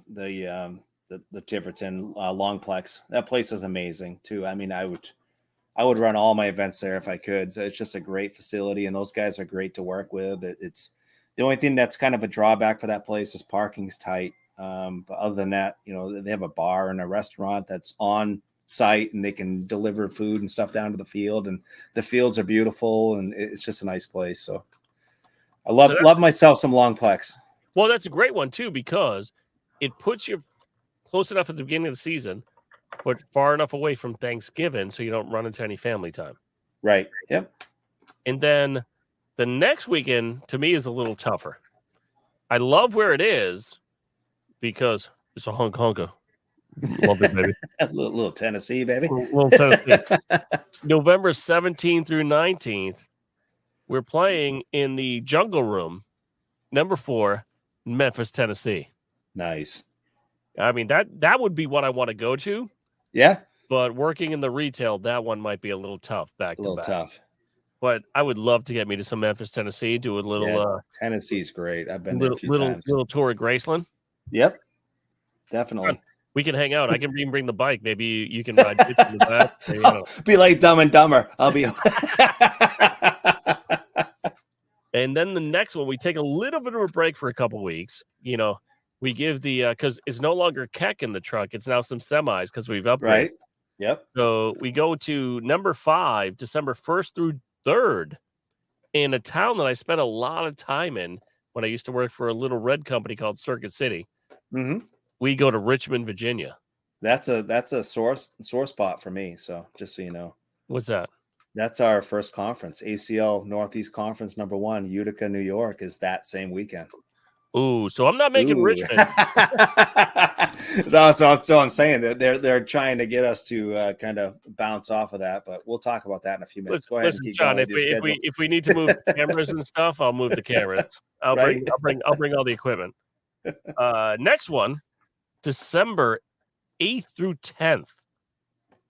Tiverton Longplex. That place is amazing too. I mean, I would run all my events there if I could. So it's just a great facility, and those guys are great to work with. It's the only thing that's kind of a drawback for that place is parking's tight. But other than that, they have a bar and a restaurant that's on site, and they can deliver food and stuff down to the field, and the fields are beautiful, and it's just a nice place. So I love myself some Longplex. Well, that's a great one too, because it puts you close enough at the beginning of the season, but far enough away from Thanksgiving so you don't run into any family time. Right. Yep. And then the next weekend to me is a little tougher. I love where it is because it's a honka. Love it, baby. little Tennessee, baby. Little Tennessee. November 17th through 19th, we're playing in the Jungle Room, number 4, Memphis, Tennessee. Nice. I mean, that would be what I want to go to. Yeah. But working in the retail, that one might be a little tough back A to little back. tough. But I would love to get me to some Memphis, Tennessee, do a little Tennessee's great. I've been there a few little times. tour of Graceland. Yep. Definitely. We can hang out. I can even bring the bike. Maybe you can ride in the back. Maybe, I don't know. Be like Dumb and Dumber. I'll be. And then the next one, we take a little bit of a break for a couple weeks. We give the because it's no longer Keck in the truck. It's now some semis because we've upgraded. Right. Yep. So we go to number 5, December 1st through 3rd, in a town that I spent a lot of time in when I used to work for a little red company called Circuit City. Mm-hmm. We go to Richmond, Virginia. That's a sore spot for me. So just so you know. What's that? That's our first conference, ACL Northeast Conference #1, Utica, New York, is that same weekend. Ooh, so I'm not making Richmond. No, so I'm saying that they're trying to get us to kind of bounce off of that, but we'll talk about that in a few minutes. Go ahead Listen, and keep John, going with your schedule. if we need to move cameras and stuff, I'll move the cameras. I'll Right? bring all the equipment. Next one, December 8th through 10th.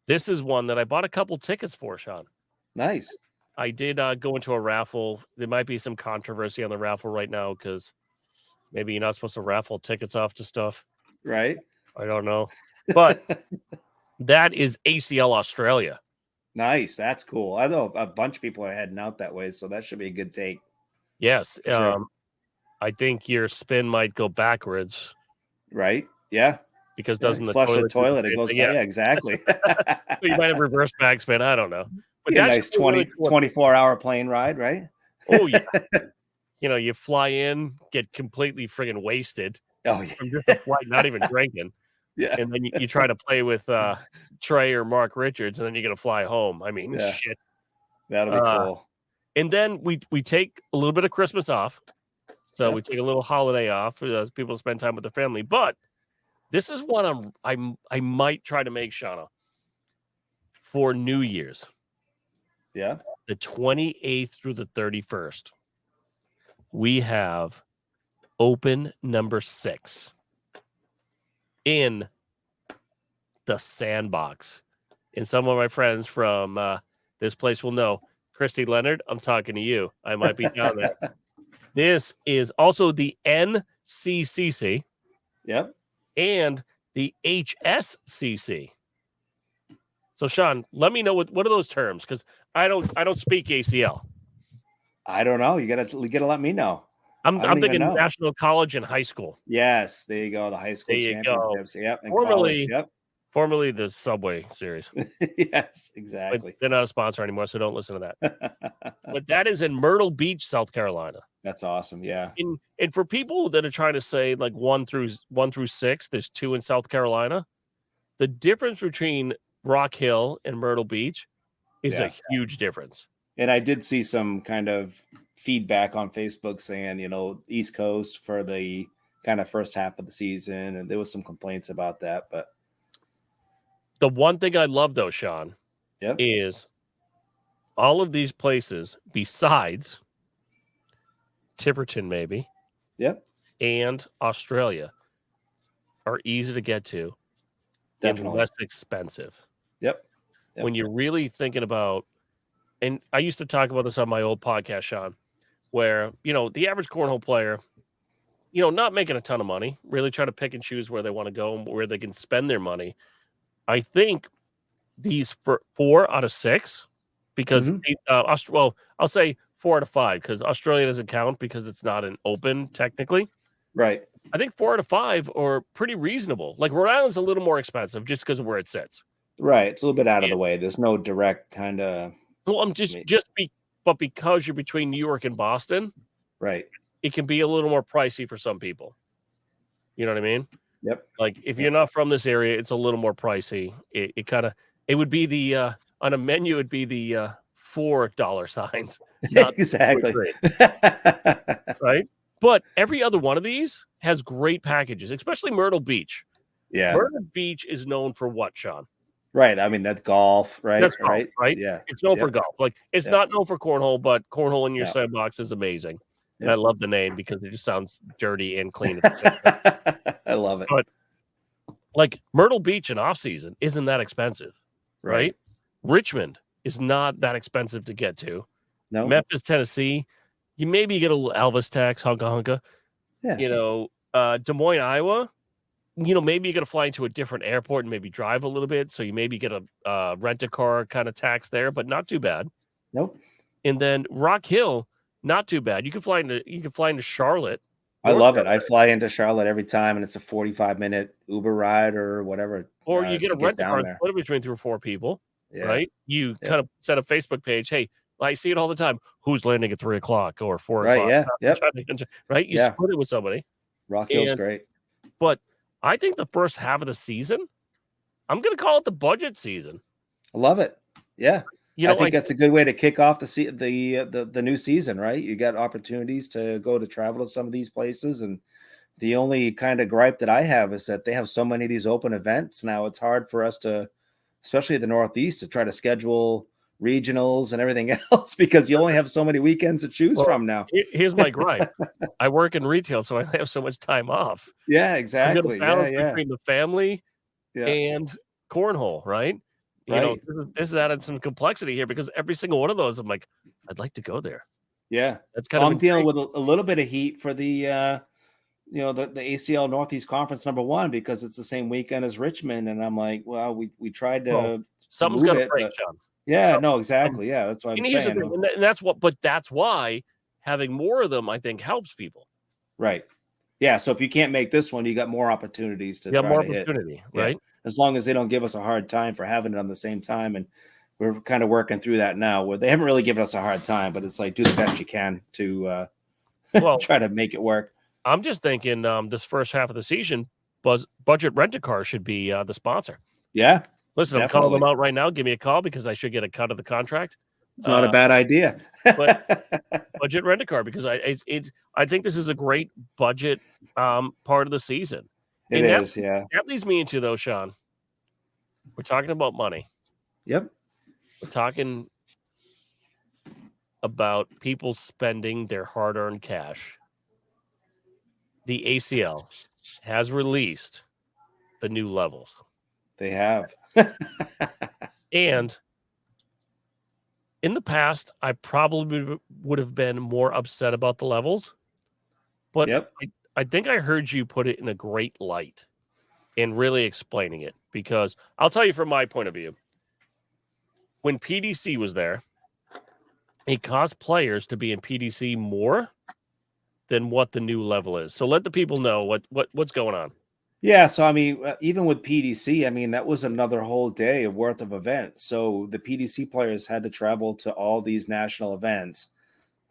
This is one that I bought a couple tickets for, Sean. Nice. I did go into a raffle. There might be some controversy on the raffle right now because maybe you're not supposed to raffle tickets off to stuff. Right? I don't know. But that is ACL Australia. Nice. That's cool. I know a bunch of people are heading out that way, so that should be a good take. Yes. Sure. I think your spin might go backwards. Right? Yeah. Because doesn't the flush the toilet? It goes. Yeah, exactly. You might have reverse backspin. I don't know. But that's a nice 24-hour plane ride, right? Oh yeah. You fly in, get completely friggin' wasted. Oh yeah. From just a flight, not even drinking. Yeah. And then you try to play with Trey or Mark Richards, and then you're gonna fly home. I mean, shit. That'll be cool. And then we take a little bit of Christmas off. So we take a little holiday off for people to spend time with their family. But this is one I might try to make, Shauna, for New Year's. Yeah. The 28th through the 31st. We have open number 6 in the Sandbox. And some of my friends from this place will know. Christy Leonard, I'm talking to you. I might be down there. This is also the NCCC. Yep. And the HSCC. So, Sean, let me know what are those terms, because I don't speak ACL. I don't know. You gotta let me know. I'm thinking National College and High School. Yes, there you go. The high school championships. Yep. And formerly the Subway Series. Yes, exactly. But they're not a sponsor anymore, so don't listen to that. But that is in Myrtle Beach, South Carolina. That's awesome. Yeah. And for people that are trying to say like 1 through 6, there's 2 in South Carolina. The difference between Rock Hill and Myrtle Beach is a huge difference. And I did see some kind of feedback on Facebook saying, East Coast for the kind of first half of the season, and there was some complaints about that. But the one thing I love, though, Sean, is all of these places besides Tiverton, maybe, and Australia are easy to get to. Definitely. And less expensive. Yep. When you're really thinking about, and I used to talk about this on my old podcast, Sean, where, the average cornhole player, not making a ton of money, really try to pick and choose where they want to go and where they can spend their money. I think these 4 out of 6, because, I'll say 4 out of 5, because Australia doesn't count because it's not an open technically. Right. I think 4 out of 5 are pretty reasonable. Like Rhode Island's a little more expensive just because of where it sits. Right. It's a little bit out of the way. There's no direct kind of. Well, but because you're between New York and Boston, right, it can be a little more pricey for some people. You know what I mean? Yep. Like if you're not from this area, it's a little more pricey. It would be the on a menu. It'd be the $4 signs. Not exactly. Right. But every other one of these has great packages, especially Myrtle Beach. Yeah. Myrtle Beach is known for what, Sean? Right. I mean, that's golf, right? That's golf, right? Yeah. It's known for golf. Like it's not known for cornhole, but cornhole in your sandbox is amazing. And I love the name because it just sounds dirty and clean. I love it. But Like Myrtle Beach in off season isn't that expensive, right? Richmond is not that expensive to get to. No. Memphis, Tennessee, you maybe get a little Elvis tax, hunka hunka. Yeah. You know, Des Moines, Iowa, you know, maybe you got to fly into a different airport and maybe drive a little bit. So you maybe get a rent a car kind of tax there, but not too bad. Nope. And then Rock Hill, not too bad. You can fly into Charlotte. I love it. I fly into Charlotte every time, and it's a 45-minute Uber ride or whatever, Or you get to a get rent a car down and there. split it between 3 or 4 people, Yeah. right? You Yep. kind of set a Facebook page. Hey, I see it all the time. Who's landing at 3:00 or 4:00? Right. Yeah. Yep. Right? You Yeah. split it with somebody. Rock Hill's great. But I think the first half of the season, I'm going to call it the budget season. I love it. Yeah. You know, I think that's a good way to kick off the new season, right? You got opportunities to go to travel to some of these places, and the only kind of gripe that I have is that they have so many of these open events now. It's hard for us to, especially the Northeast, to try to schedule regionals and everything else because you only have so many weekends to choose from now. Here's my gripe. I work in retail, so I have so much time off. Yeah, I'm exactly. going to balance between the family and cornhole, right? You know, this is added some complexity here because every single one of those, I'm like, I'd like to go there. Yeah. That's kind of I'm dealing with a little bit of heat for the the ACL Northeast Conference #1 because it's the same weekend as Richmond, and I'm like, well, we tried to something's move got to it, break, but John. yeah, no, exactly. Yeah, that's what I'm here's the saying. thing, and that's why having more of them, I think, helps people. Right. Yeah. So if you can't make this one, you got more opportunities to try to hit. Right? Yeah. As long as they don't give us a hard time for having it on the same time, and we're kind of working through that now. Where they haven't really given us a hard time, but it's like do the best you can to try to make it work. I'm just thinking this first half of the season, Budget Rent-A-Car should be the sponsor. Yeah. Listen, definitely. I'm calling them out right now. Give me a call because I should get a cut of the contract. It's not a bad idea. But Budget Rent-A-Car because I think this is a great budget part of the season. It is, yeah. That leads me into, though, Sean, we're talking about money. Yep. We're talking about people spending their hard-earned cash. The ACL has released the new levels. They have. And in the past, I probably would have been more upset about the levels. But I think I heard you put it in a great light and really explaining it. Because I'll tell you from my point of view, when PDC was there, it caused players to be in PDC more than what the new level is. So let the people know what's going on. Yeah, so I mean, even with PDC, I mean, that was another whole day of worth of events. So the PDC players had to travel to all these national events.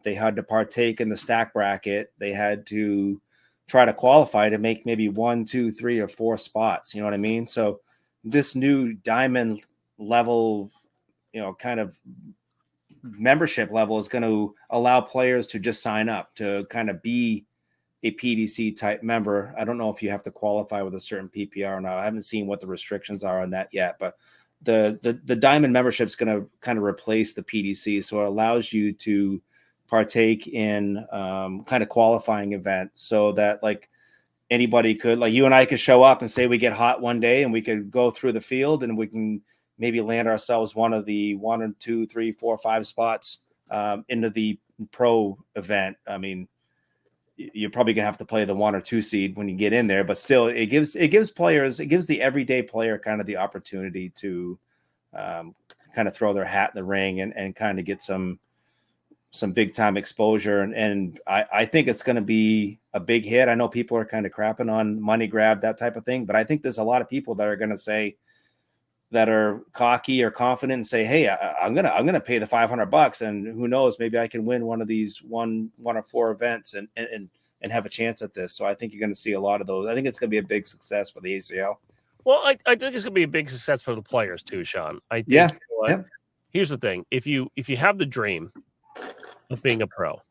They had to partake in the stack bracket. They had to try to qualify to make maybe 1, 2, 3, or 4 spots. You know what I mean? So this new diamond level, kind of membership level is going to allow players to just sign up to kind of be a PDC type member. I don't know if you have to qualify with a certain PPR or not. I haven't seen what the restrictions are on that yet, but the diamond membership is going to kind of replace the PDC. So it allows you to partake in kind of qualifying event so that like anybody could, like you and I could show up and say we get hot one day and we could go through the field and we can maybe land ourselves one of the 1 or 2, 3, 4, 5 spots into the pro event. I mean, you're probably gonna have to play the 1 or 2 seed when you get in there, but still it gives the everyday player kind of the opportunity to kind of throw their hat in the ring and kind of get some big time exposure. And I think it's going to be a big hit. I know people are kind of crapping on money grab, that type of thing, but I think there's a lot of people that are going to say, that are cocky or confident and say, hey, I'm going to pay the $500 and who knows, maybe I can win one of these one or 4 events and have a chance at this. So I think you're going to see a lot of those. I think it's going to be a big success for the ACL. Well, I think it's going to be a big success for the players too, Sean. I think, yeah. Here's the thing. If you have the dream of being a pro,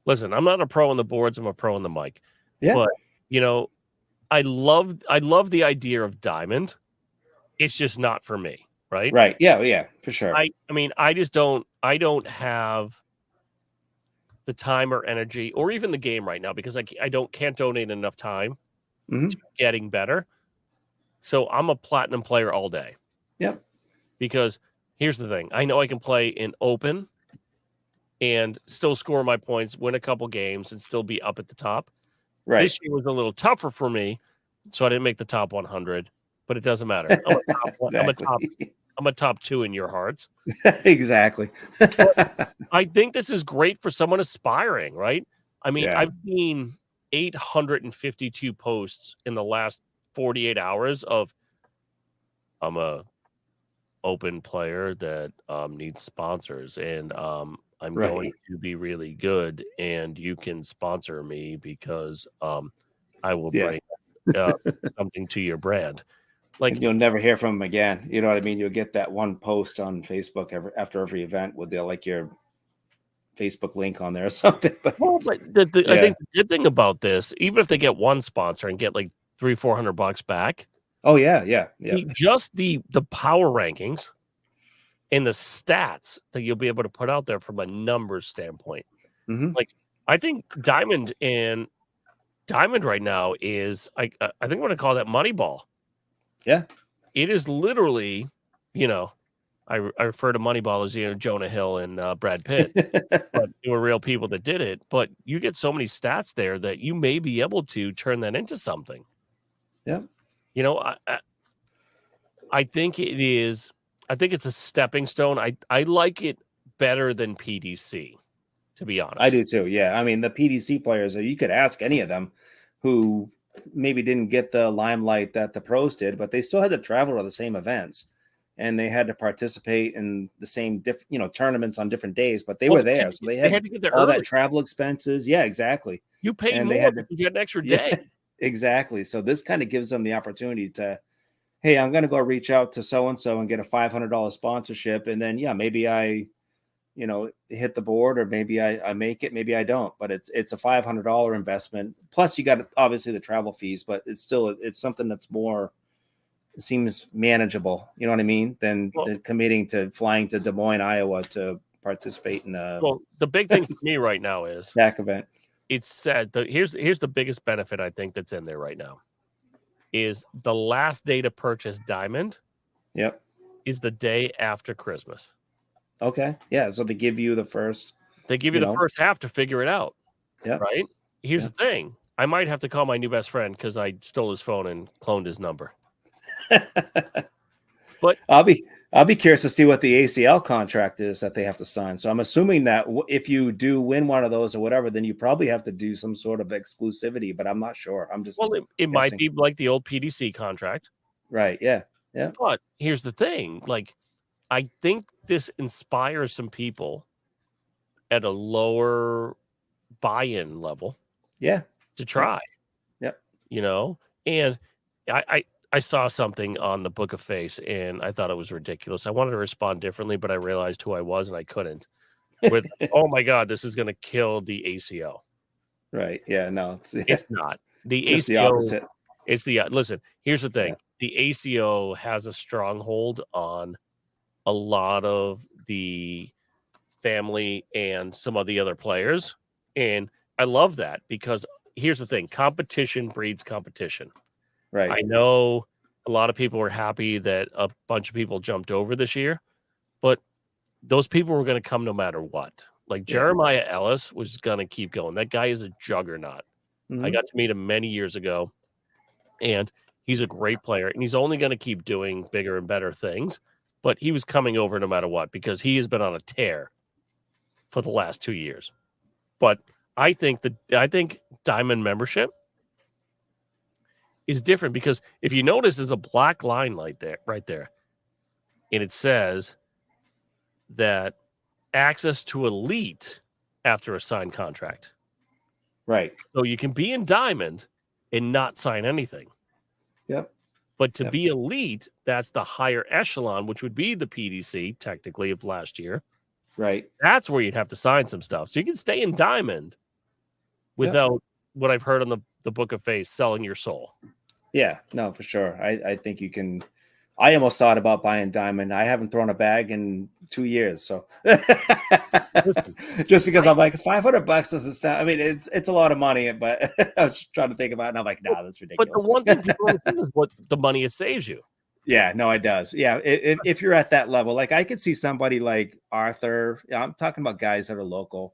listen, I'm not a pro on the boards. I'm a pro on the mic. Yeah. But, I love the idea of diamond. It's just not for me, right? Right. Yeah, for sure. I mean, I don't have the time or energy or even the game right now because I can't donate enough time to getting better. So I'm a platinum player all day. Yep. Because here's the thing. I know I can play in open and still score my points, win a couple games, and still be up at the top. Right. This year was a little tougher for me, so I didn't make the top 100, but it doesn't matter. I'm a top 2 in your hearts. Exactly. I think this is great for someone aspiring, right? I mean, Yeah. I've seen 852 posts in the last 48 hours of I'm a open player that needs sponsors, and I'm Right. going to be really good, and you can sponsor me because I will bring something to your brand. Like, and you'll never hear from them again. You know what I mean? You'll get that one post on Facebook after every event with like your Facebook link on there or something. But I think the good thing about this, even if they get one sponsor and get like $300-400 back, oh yeah. just the power rankings and the stats that you'll be able to put out there from a numbers standpoint. Mm-hmm. Like, I think Diamond right now is I think I'm going to call that Moneyball. Yeah. It is literally, I refer to Moneyball as Jonah Hill and Brad Pitt, but they were real people that did it. But you get so many stats there that you may be able to turn that into something. Yeah. I think it is. I think it's a stepping stone. I like it better than PDC, to be honest. I do too. Yeah. I mean, the PDC players, you could ask any of them who maybe didn't get the limelight that the pros did, but they still had to travel to the same events and they had to participate in the same tournaments on different days, but they were there. So they had to get there all early. That travel expenses. Yeah, exactly. You paid and more they had because you had an extra day. Exactly. So this kind of gives them the opportunity to, hey, I'm going to go reach out to so-and-so and get a $500 sponsorship. And then, maybe I, hit the board, or maybe I make it, maybe I don't, but it's a $500 investment. Plus you got obviously the travel fees, but it's something that's more, it seems manageable. You know what I mean? Than committing to flying to Des Moines, Iowa to participate in the big thing for me right now is stack event. It's said that here's the biggest benefit I think that's in there right now is the last day to purchase Diamond. Yep. Is the day after Christmas. Okay. Yeah. So they give you the first. They give you the first half to figure it out. Yeah. Right. Here's the thing. I might have to call my new best friend because I stole his phone and cloned his number. But I'll be curious to see what the ACL contract is that they have to sign. So I'm assuming that if you do win one of those or whatever, then you probably have to do some sort of exclusivity, but I'm not sure. I'm just it might be like the old PDC contract. Right. Yeah. Yeah. But here's the thing. Like, I think this inspires some people at a lower buy-in level. Yeah. To try. Yep. And I saw something on the Book of Face and I thought it was ridiculous. I wanted to respond differently, but I realized who I was and I couldn't. With oh my God, this is going to kill the ACO. Right. Yeah. No, it's not. The just ACO, the opposite. It's the listen. Here's the thing: the ACO has a stronghold on a lot of the family and some of the other players, and I love that because here's the thing: competition breeds competition. Right. I know a lot of people were happy that a bunch of people jumped over this year, but those people were going to come no matter what. Like Jeremiah Ellis was going to keep going. That guy is a juggernaut. I got to meet him many years ago, and he's a great player, and he's only going to keep doing bigger and better things, but he was coming over no matter what because he has been on a tear for the last 2 years. But I think Diamond membership is different because if you notice, there's a black line right there, and it says that access to Elite after a signed contract. Right. So you can be in Diamond and not sign anything. Yep. But to be Elite, that's the higher echelon, which would be the PDC technically of last year. Right. That's where you'd have to sign some stuff. So you can stay in Diamond without what I've heard on the Book of Face, selling your soul. Yeah, no, for sure. I think you can I almost thought about buying Diamond. I haven't thrown a bag in 2 years, so Listen, just because I'm like $500 doesn't sound. I mean, it's a lot of money, but I was trying to think about it, and I'm like, nah, that's but the ridiculous. one thing people understand is what the money it saves you. Yeah, no, it does. Yeah, if you're at that level, like I could see somebody like Arthur. Yeah, I'm talking about guys that are local.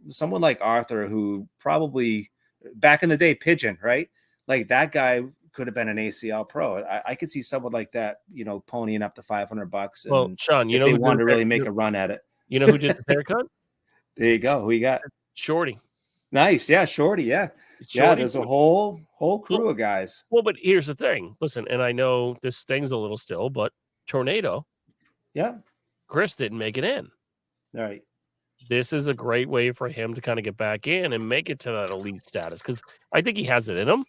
Someone like Arthur, who probably back in the day, Pigeon, right? Like that guy could have been an ACL pro. I could see someone like that, ponying up to $500, Well, and Sean, you if know they who did wanted to really make a run at it, you know who did the haircut? there you go. Who you got? Shorty. Nice, yeah, Shorty, yeah. Shorty. There's a whole crew Well, of guys. well, but here's the thing. Listen, and I know this stings a little still, but Tornado, Yeah, Chris didn't make it in. all right. This is a great way for him to kind of get back in and make it to that elite status because I think he has it in him.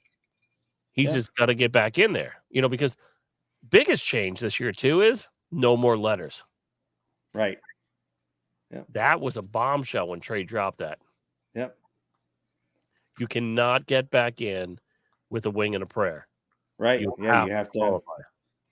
He's just got to get back in there, because biggest change this year too is no more letters. Right. Yeah. That was a bombshell when Trey dropped that. Yep. You cannot get back in with a wing and a prayer. Right. You You have to qualify.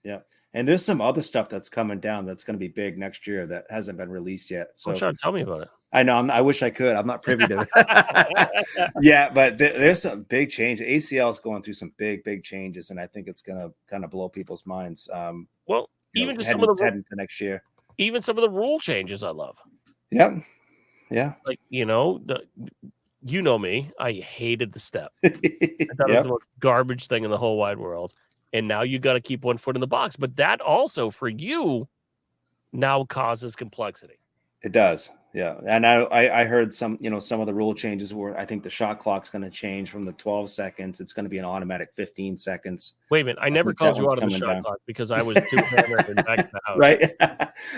Yeah. And there's some other stuff that's coming down that's going to be big next year that hasn't been released yet. So Sean, tell me about it. I know. I wish I could. I'm not privy to it. Yeah, but there's some big change. ACL is going through some big changes, and I think it's going to kind of blow people's minds. Well, even just heading into next year. Even some of the rule changes I love. Yep. Yeah. Like, you know me. I hated the step. I thought it was the most garbage thing in the whole wide world. And now you got to keep one foot in the box. But that also, for you, now causes complexity. It does. Yeah. And I heard some of the rule changes where I think the shot clock's going to change from the 12 seconds. It's going to be an automatic 15 seconds. Wait a minute. I never called you out on the shot clock because I was too hammered and back in the house. Right.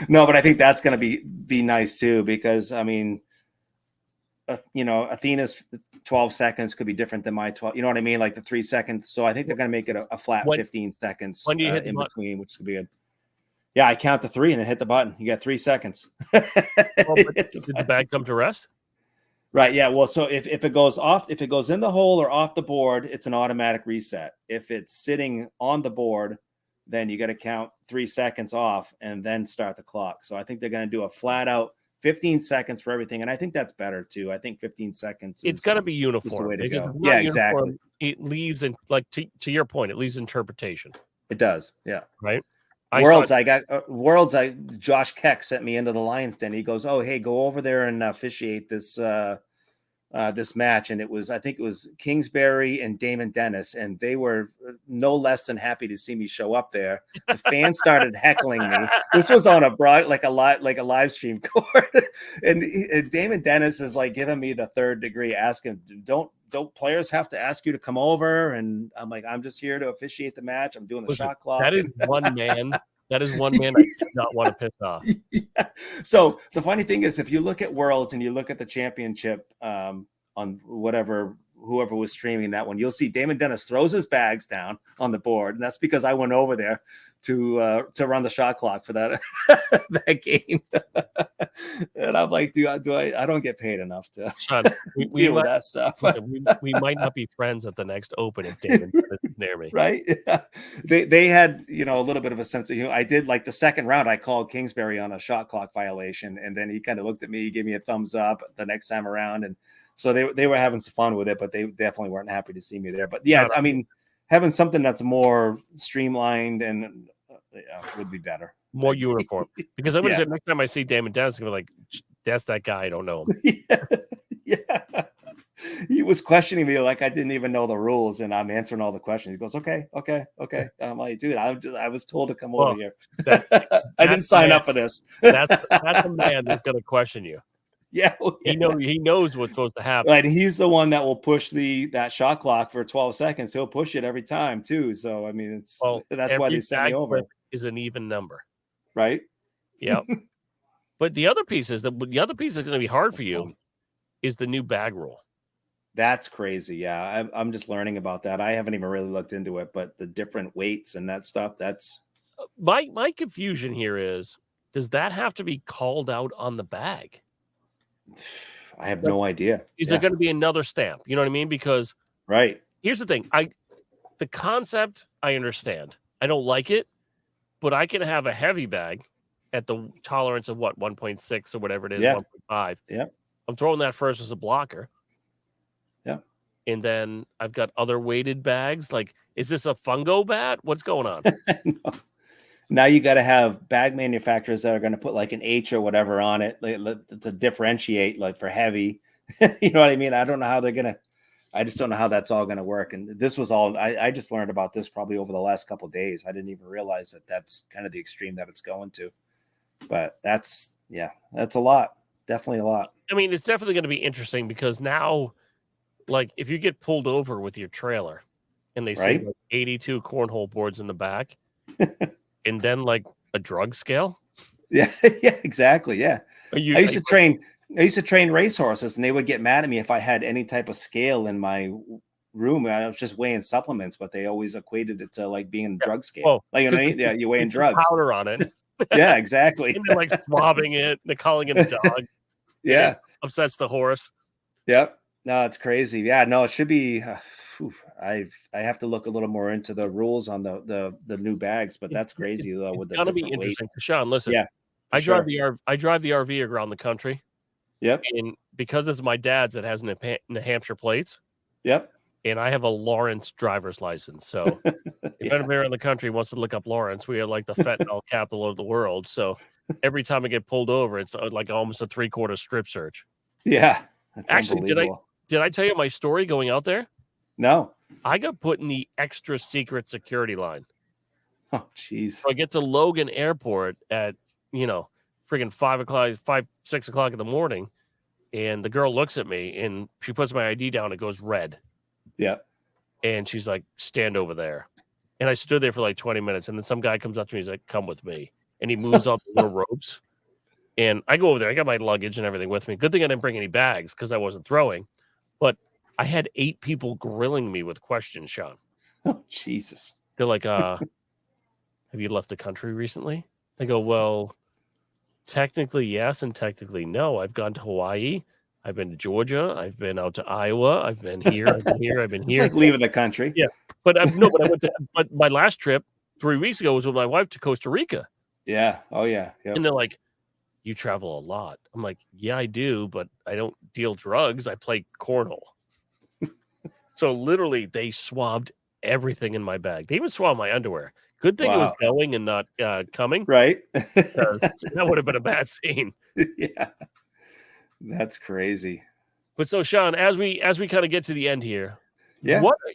No, but I think that's going to be nice too, because I mean, Athena's 12 seconds could be different than my 12. You know what I mean? Like the 3 seconds. So I think they're going to make it a flat 15 seconds when do you hit in between, which could be good. Yeah, I count to 3 and then hit the button. You got 3 seconds. Did the bag come to rest? Right. Yeah. Well, so if it goes in the hole or off the board, it's an automatic reset. If it's sitting on the board, then you got to count 3 seconds off and then start the clock. So I think they're going to do a flat out 15 seconds for everything. And I think that's better too. I think 15 seconds. It's got to be uniform. Yeah, exactly. It leaves in, like, to your point, it leaves interpretation. It does. Yeah. Right. Josh Keck sent me into the Lions Den. He goes, "Oh, hey, go over there and officiate this this match." And I think it was Kingsbury and Damon Dennis, and they were no less than happy to see me show up there. The fans started heckling me. This was on a live stream court, and Damon Dennis is like giving me the third degree, asking, "Don't players have to ask you to come over?" And I'm like, "I'm just here to officiate the match. I'm doing the shot clock." That is one man. That is one man I do not want to piss off. Yeah. So the funny thing is, if you look at Worlds and you look at the championship on whoever was streaming that one, you'll see Damon Dennis throws his bags down on the board, and that's because I went over there to run the shot clock for that that game. And I'm like, I don't get paid enough to Sean, deal with that stuff. we might not be friends at the next Open if Damon is near me. Right? Yeah. They had a little bit of a sense of humor. I did, like, the second round, I called Kingsbury on a shot clock violation, and then he kind of looked at me, he gave me a thumbs up the next time around, and so they were having some fun with it, but they definitely weren't happy to see me there. But yeah, I mean, having something that's more streamlined and would be better. More uniform. Because I'm going to say, next time I see Damon Dennis, I'm going to be like, that's that guy. I don't know him. Yeah. He was questioning me like I didn't even know the rules, and I'm answering all the questions. He goes, okay. I'm like, dude, I was told to come over here. I didn't sign up for this. That's a man that's going to question you. Yeah, he knows what's supposed to happen. Right, he's the one that will push that shot clock for 12 seconds. He'll push it every time too. So I mean, that's why they sent me over. Is an even number, right? Yeah. But the other piece is going to be hard for you is the new bag rule. That's crazy. Yeah, I'm just learning about that. I haven't even really looked into it, but the different weights and that stuff. That's my confusion here is, does that have to be called out on the bag? I have no idea. Is there going to be another stamp? You know what I mean? Because right. Here's the thing. The concept, I understand. I don't like it but I can have a heavy bag at the tolerance of what 1.6 or whatever it is, Yeah. 1.5. Yeah. I'm throwing that first as a blocker. Yeah. And then I've got other weighted bags. Like, is this a fungo bat? What's going on? No. Now you got to have bag manufacturers that are going to put like an H or whatever on it to differentiate, like for heavy. You know what I mean? I don't know how they're going to. I just don't know how that's all going to work. And this was all I just learned about this probably over the last couple of days. I didn't even realize that that's kind of the extreme that it's going to. But that's a lot. Definitely a lot. I mean, it's definitely going to be interesting because now, like, if you get pulled over with your trailer and they say Right? like 82 cornhole boards in the back, and then like a drug scale. Yeah, yeah, exactly. Yeah. I used to train racehorses, and they would get mad at me if I had any type of scale in my room. I was just weighing supplements, but they always equated it to like being a drug scale. Oh, like, you know what I mean? Yeah, you're weighing drugs. Powder on it. Yeah, exactly. And they're like swabbing it. They're calling it a dog. Yeah. Upsets the horse. Yep. No, it's crazy. Yeah, no, it should be. I have to look a little more into the rules on the new bags, but that's crazy though. With it's gonna be interesting. Sean, listen. Yeah, I drive the RV around the country. Yep. And because it's my dad's, it has New Hampshire plates. Yep. And I have a Lawrence driver's license. So if anybody in the country wants to look up Lawrence, we are like the fentanyl capital of the world. So every time I get pulled over, it's like almost a 3/4 strip search. Yeah. That's actually, did I tell you my story going out there? No. I got put in the extra secret security line. Oh, jeez. So I get to Logan Airport at, friggin' 6 o'clock in the morning. And the girl looks at me and she puts my ID down. It goes red. Yeah. And she's like, stand over there. And I stood there for like 20 minutes. And then some guy comes up to me. He's like, come with me. And he moves up the little ropes. And I go over there. I got my luggage and everything with me. Good thing I didn't bring any bags because I wasn't throwing. But I had 8 people grilling me with questions, Sean. Oh, Jesus. They're like, have you left the country recently? I go, well, technically yes and technically no. I've gone to Hawaii. I've been to Georgia. I've been out to Iowa. I've been here. I've been here. I've been here. It's like leaving the country. Yeah. But I went to, but my last trip 3 weeks ago was with my wife to Costa Rica. Yeah. Oh, yeah. Yep. And they're like, you travel a lot. I'm like, yeah, I do, but I don't deal drugs. I play cornhole. So literally they swabbed everything in my bag. They even swabbed my underwear. Good thing it was going and not coming. Right. That would have been a bad scene. Yeah. That's crazy. But so Sean, as we kind of get to the end here,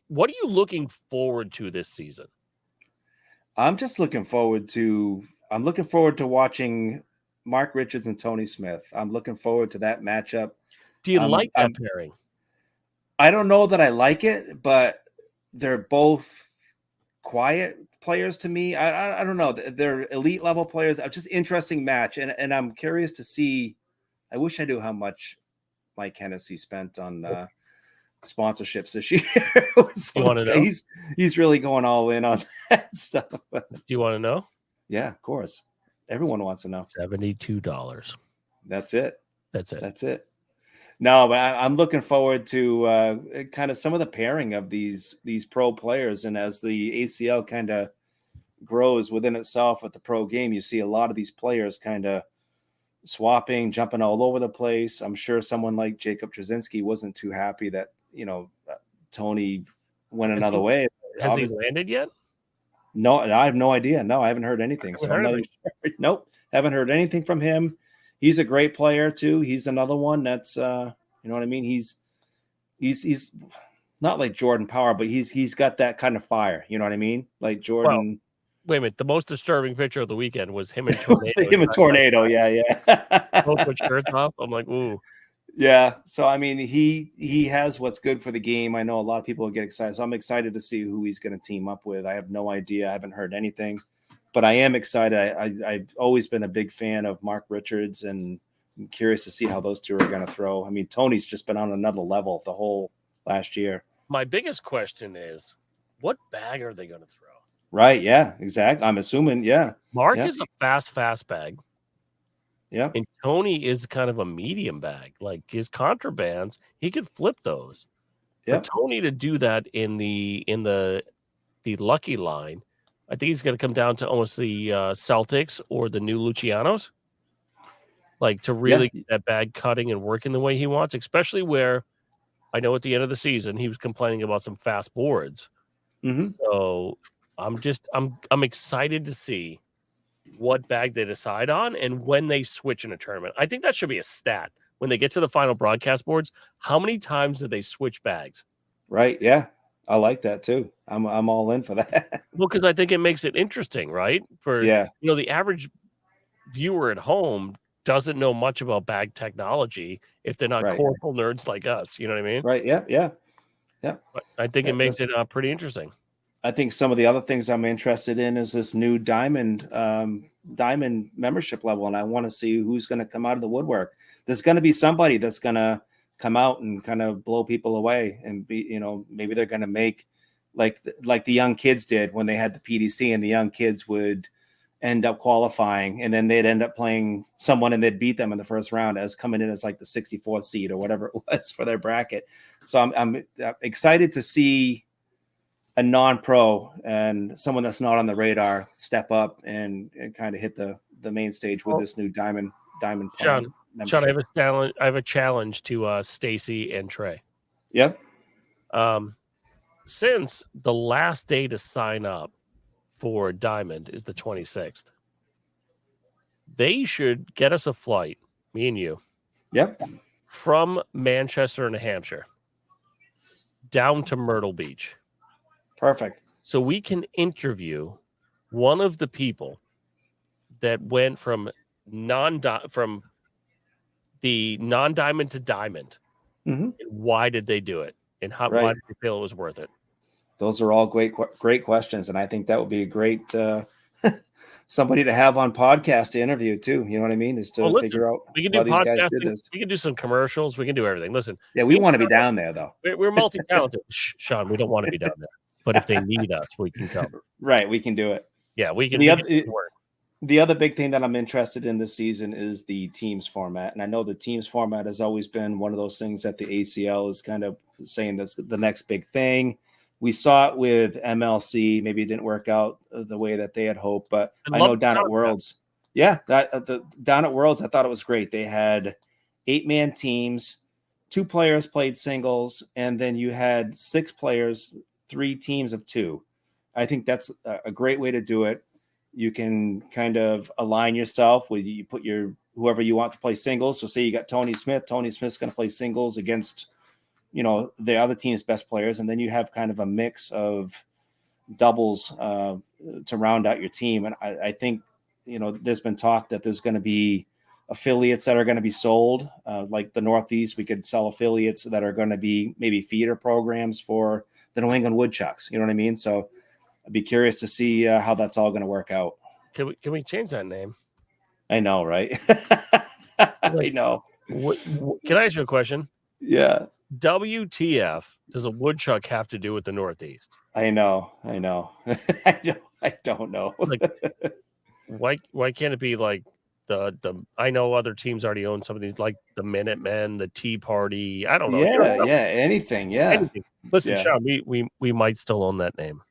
what are you looking forward to this season? I'm looking forward to watching Mark Richards and Tony Smith. I'm looking forward to that matchup. Do you like that pairing? I don't know that I like it, but they're both quiet players to me. I don't know. They're elite level players. Just interesting match. And I'm curious to see. I wish I knew how much Mike Hennessy spent on sponsorships this year. You want to know? He's really going all in on that stuff. Do you want to know? Yeah, of course. Everyone wants to know. $72. That's it. That's it. No, but I'm looking forward to kind of some of the pairing of these pro players. And as the ACL kind of grows within itself with the pro game, you see a lot of these players kind of swapping, jumping all over the place. I'm sure someone like Jacob Trzynski wasn't too happy that, Tony went another way. Has he landed yet? No, I have no idea. No, I haven't heard anything. So I'm not even sure. Nope. Haven't heard anything from him. He's a great player too. He's another one that's, you know what I mean? He's not like Jordan Power, but he's got that kind of fire. You know what I mean? Like Jordan. Well, wait a minute. The most disturbing picture of the weekend was him and Tornado. Him and Tornado. Yeah. Both with shirts off. I'm like, ooh. Yeah. So, I mean, he has what's good for the game. I know a lot of people will get excited. So I'm excited to see who he's going to team up with. I have no idea. I haven't heard anything, but I am excited. I've always been a big fan of Mark Richards, and I'm curious to see how those two are going to throw. I mean, Tony's just been on another level the whole last year. My biggest question is, what bag are they going to throw? Right. Yeah, exactly. I'm assuming. Yeah. Mark is a fast bag. Yeah. And Tony is kind of a medium bag. Like his contrabands, he could flip those. Yeah. For Tony to do that in the lucky line, I think he's going to come down to almost the Celtics or the new Lucianos, like to really get that bag cutting and working the way he wants, especially where I know at the end of the season he was complaining about some fast boards. Mm-hmm. So I'm excited to see what bag they decide on and when they switch in a tournament. I think that should be a stat when they get to the final broadcast boards. How many times do they switch bags? Right. Yeah. I like that too. I'm all in for that. Well, because I think it makes it interesting, right? For the average viewer at home doesn't know much about bag technology if they're not corporal nerds like us. You know what I mean? Right. Yeah. Yeah. Yeah. But I think it makes it pretty interesting. I think some of the other things I'm interested in is this new diamond membership level, and I want to see who's going to come out of the woodwork. There's going to be somebody that's going to come out and kind of blow people away, and be, maybe they're going to make like the young kids did when they had the PDC, and the young kids would end up qualifying, and then they'd end up playing someone, and they'd beat them in the first round as coming in as like the 64th seed or whatever it was for their bracket. So I'm excited to see a non-pro and someone that's not on the radar step up and kind of hit the main stage with this new diamond plan. Sean, I have a challenge to Stacy and Trey. Yep. Since the last day to sign up for Diamond is the 26th, they should get us a flight, me and you. Yep. From Manchester, New Hampshire, down to Myrtle Beach. Perfect. So we can interview one of the people that went from the non-diamond to diamond. Mm-hmm. And why did they do it? And why did they feel it was worth it? Those are all great questions, and I think that would be a great somebody to have on podcast to interview too. You know what I mean? Is to figure out we can do these guys did this. We can do some commercials. We can do everything. Listen, we want to be down there though. We're multi-talented. Sean, we don't want to be down there, but if they need us, we can come. Right, we can do it. Yeah, we can. The other big thing that I'm interested in this season is the teams format. And I know the teams format has always been one of those things that the ACL is kind of saying that's the next big thing. We saw it with MLC. Maybe it didn't work out the way that they had hoped, but I know down at Worlds. Yeah, down at Worlds, I thought it was great. They had 8-man teams, 2 players played singles, and then you had 6 players, 3 teams of 2. I think that's a great way to do it. You can kind of align yourself with you put whoever you want to play singles. So say you got Tony Smith. Tony Smith's going to play singles against, the other team's best players. And then you have kind of a mix of doubles to round out your team. And I think, there's been talk that there's going to be affiliates that are going to be sold, like the Northeast. We could sell affiliates that are going to be maybe feeder programs for the New England Woodchucks. You know what I mean? So I'd be curious to see how that's all going to work out. Can we change that name? I know, right? I know. Can I ask you a question? Yeah. WTF does a woodchuck have to do with the Northeast? I know. I don't know. Like, why can't it be like the I know other teams already own some of these, like the Minutemen, the Tea Party. I don't know. Yeah, anything. Yeah. Anything. Listen, Sean, we might still own that name.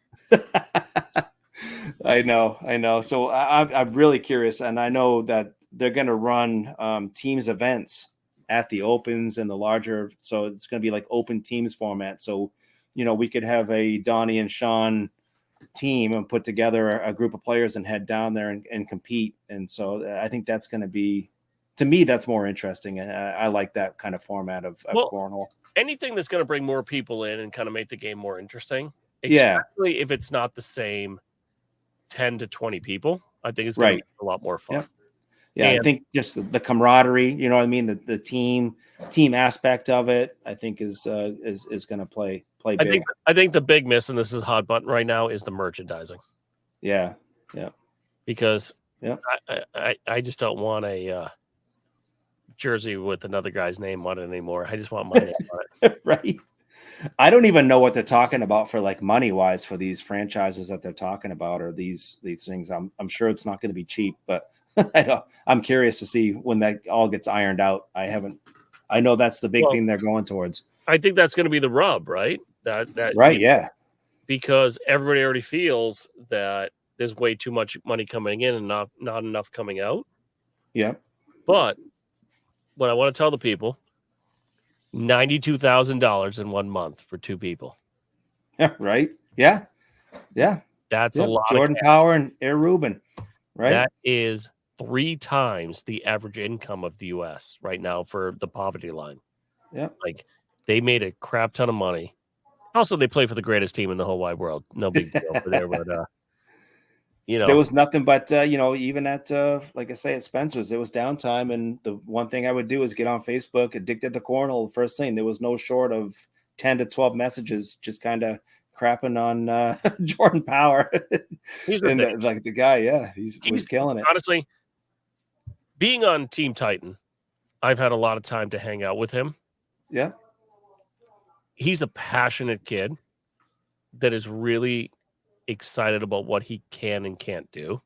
I know. So I'm really curious, and I know that they're going to run teams events at the opens and the larger. So it's going to be like open teams format. So, we could have a Donnie and Sean team and put together a group of players and head down there and compete. And so I think that's going to be, to me, that's more interesting. And I like that kind of format of cornhole. Anything that's going to bring more people in and kind of make the game more interesting. Especially if it's not the same 10 to 20 people, I think it's going to be a lot more fun. Yeah, I think just the camaraderie, you know what I mean? The team aspect of it, I think is going to play big. I think the big miss, and this is a hot button right now, is the merchandising. Yeah. Because I just don't want a jersey with another guy's name on it anymore. I just want my name on it. Right. I don't even know what they're talking about for like money wise for these franchises that they're talking about, or these things. I'm sure it's not going to be cheap, but I'm curious to see when that all gets ironed out. I know that's the big thing they're going towards. I think that's going to be the rub, right? That right. Yeah. Because everybody already feels that there's way too much money coming in and not enough coming out. Yeah. But what I want to tell the people, $92,000 in 1 month for 2 people. Yeah. Right. Yeah. Yeah. That's a lot Jordan of cash. Power and Air Rubin. Right. That is 3 times the average income of the U.S. right now for the poverty line. Yeah. Like, they made a crap ton of money. Also, they play for the greatest team in the whole wide world. No big deal for there, but there was nothing but even at like I say at Spencer's, there was downtime, and the one thing I would do is get on Facebook, addicted to cornhole. The first thing, there was no short of 10 to 12 messages just kind of crapping on Jordan Power. And like the guy, he was killing it. Honestly, being on Team Titan, I've had a lot of time to hang out with him. Yeah. He's a passionate kid that is really excited about what he can and can't do.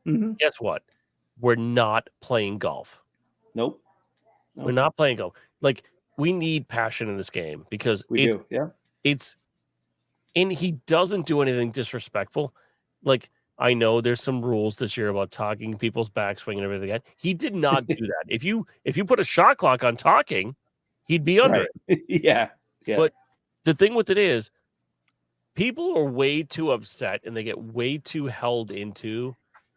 Mm-hmm. Guess what? We're not playing golf. Nope. We're not playing golf. Like, we need passion in this game because we do. Yeah. And he doesn't do anything disrespectful. Like, I know there's some rules this year about talking people's backswing and everything. He did not do that. If you put a shot clock on talking, he'd be under it. Yeah. But the thing with it is, people are way too upset and they get way too held into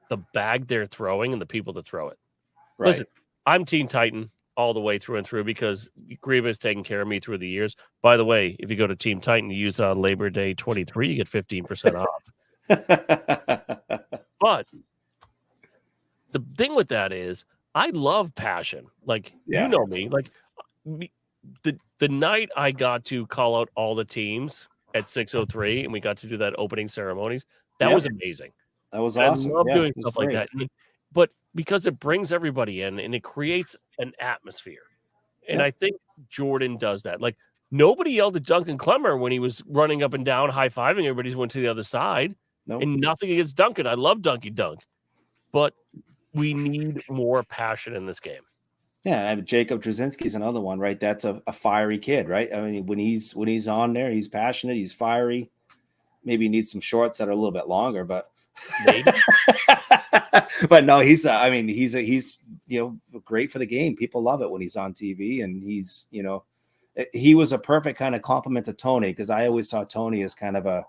the bag they're throwing and the people that throw it. Right. Listen, I'm Team Titan all the way through and through because Greba has taken care of me through the years. By the way, if you go to Team Titan, you use Labor Day 23, you get 15% off. But the thing with that is, I love passion. Like, you know me. Like, the night I got to call out all the teams at 603 and we got to do that opening ceremonies, that was amazing. That was awesome. I love doing stuff like that. But because it brings everybody in and it creates an atmosphere. And I think Jordan does that. Like, nobody yelled at Duncan Clemmer when he was running up and down, high-fiving. Everybody's went to the other side. Nope. And nothing against Duncan. I love Dunky Dunk. But we need more passion in this game. Yeah, Jacob Drzezinski's another one, right? That's a fiery kid, right? I mean, when he's on there, he's passionate, he's fiery. Maybe he needs some shorts that are a little bit longer, but but no, he's great for the game. People love it when he's on TV, and he was a perfect kind of compliment to Tony, because I always saw Tony as kind of a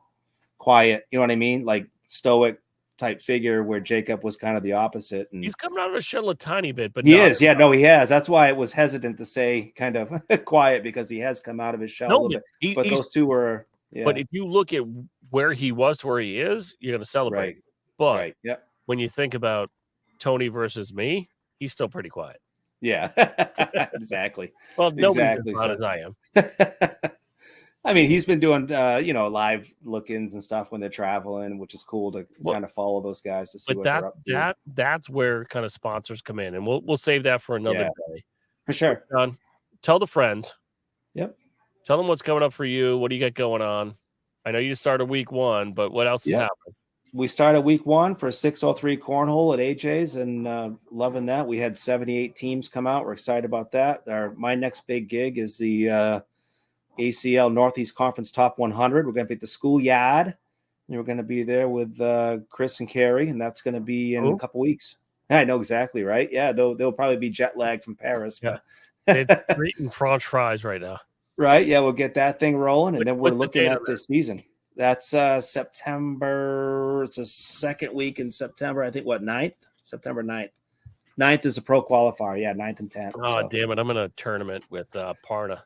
quiet, you know what I mean, like stoic type figure, where Jacob was kind of the opposite. And he's coming out of a shell a tiny bit, but he is. Yeah, no, he has. That's why I was hesitant to say kind of quiet, because he has come out of his shell a little bit. But those two were. Yeah. But if you look at where he was to where he is, you're going to celebrate. Right. But when you think about Tony versus me, he's still pretty quiet. Yeah, exactly. Well, nobody's as loud as I am. I mean, he's been doing, live look-ins and stuff when they're traveling, which is cool to kind of follow those guys to see what they're up to. That's where kind of sponsors come in, and we'll save that for another day. For sure. John, tell the friends. Yep. Tell them what's coming up for you. What do you got going on? I know you started week 1, but what else is happening? We started week 1 for 603 cornhole at AJ's, and loving that. We had 78 teams come out. We're excited about that. My next big gig is the ACL Northeast Conference Top 100. We're going to be at the schoolyard, and we're going to be there with Chris and Carrie, and that's going to be in a couple weeks. I know exactly, right? Yeah, they'll probably be jet lagged from Paris. Yeah. They're eating French fries right now. Right, yeah, we'll get that thing rolling, and then we're looking at this season. That's September. It's a second week in September. I think, 9th? September 9th. 9th is a pro qualifier. Yeah, 9th and 10th. Oh, damn it. I'm in a tournament with Parna.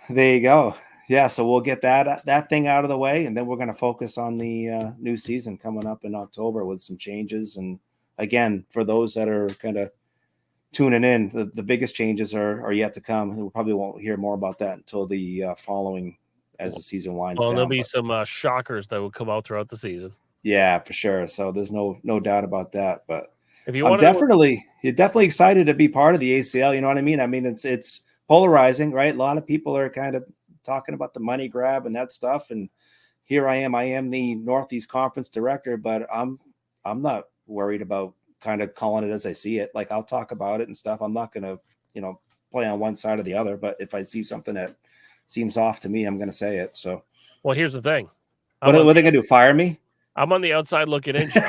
There you go. Yeah, so we'll get that thing out of the way, and then we're going to focus on the new season coming up in October with some changes. And again, for those that are kind of tuning in, the biggest changes are yet to come. We probably won't hear more about that until the following, as the season winds down. There'll be some shockers that will come out throughout the season. Yeah, for sure. So there's no doubt about that. But if you you're definitely excited to be part of the ACL. You know what I mean? I mean, it's polarizing, right? A lot of people are kind of talking about the money grab and that stuff. And here I am the Northeast Conference director, but I'm not worried about kind of calling it as I see it. Like, I'll talk about it and stuff. I'm not going to, play on one side or the other, but if I see something that seems off to me, I'm going to say it. So, well, here's the thing. What are they going to do? Fire me? I'm on the outside looking in, Sean.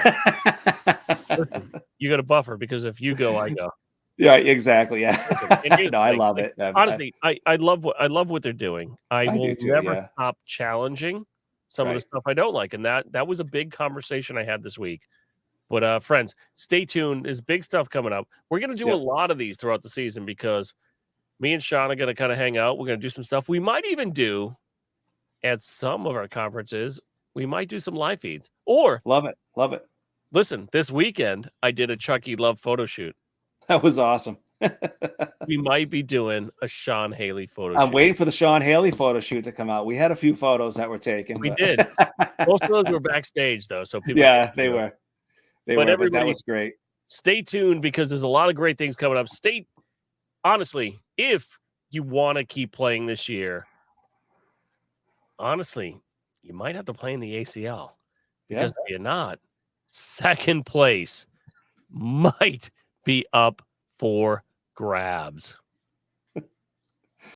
Listen, you got a buffer because if you go, I go. Yeah, exactly. Yeah. Listen, and here's No, the I thing, love like, it. honestly, I love what they're doing. I I will do too. never Yeah. stop challenging some of the Right. stuff I don't like, and that was a big conversation I had this week. But friends, stay tuned. There's big stuff coming up. We're gonna do a Yep. lot of these throughout the season because me and Sean are gonna kind of hang out. We're gonna do some stuff. We might even do at some of our conferences. We might do some live feeds. Or Love it. Love it. listen, this weekend I did a Chucky Love photo shoot. That was awesome. We might be doing a Sean Haley photo I'm shoot. waiting for the Sean Haley photo shoot to come out. We had a few photos that were taken. We but- did. Most of those were backstage, though, so people. Yeah, they were. They But were, but that everybody- was great. Stay tuned because there's a lot of great things coming up. Honestly, if you want to keep playing this year, honestly, you might have to play in the ACL because if you're not, second place might be up for grabs.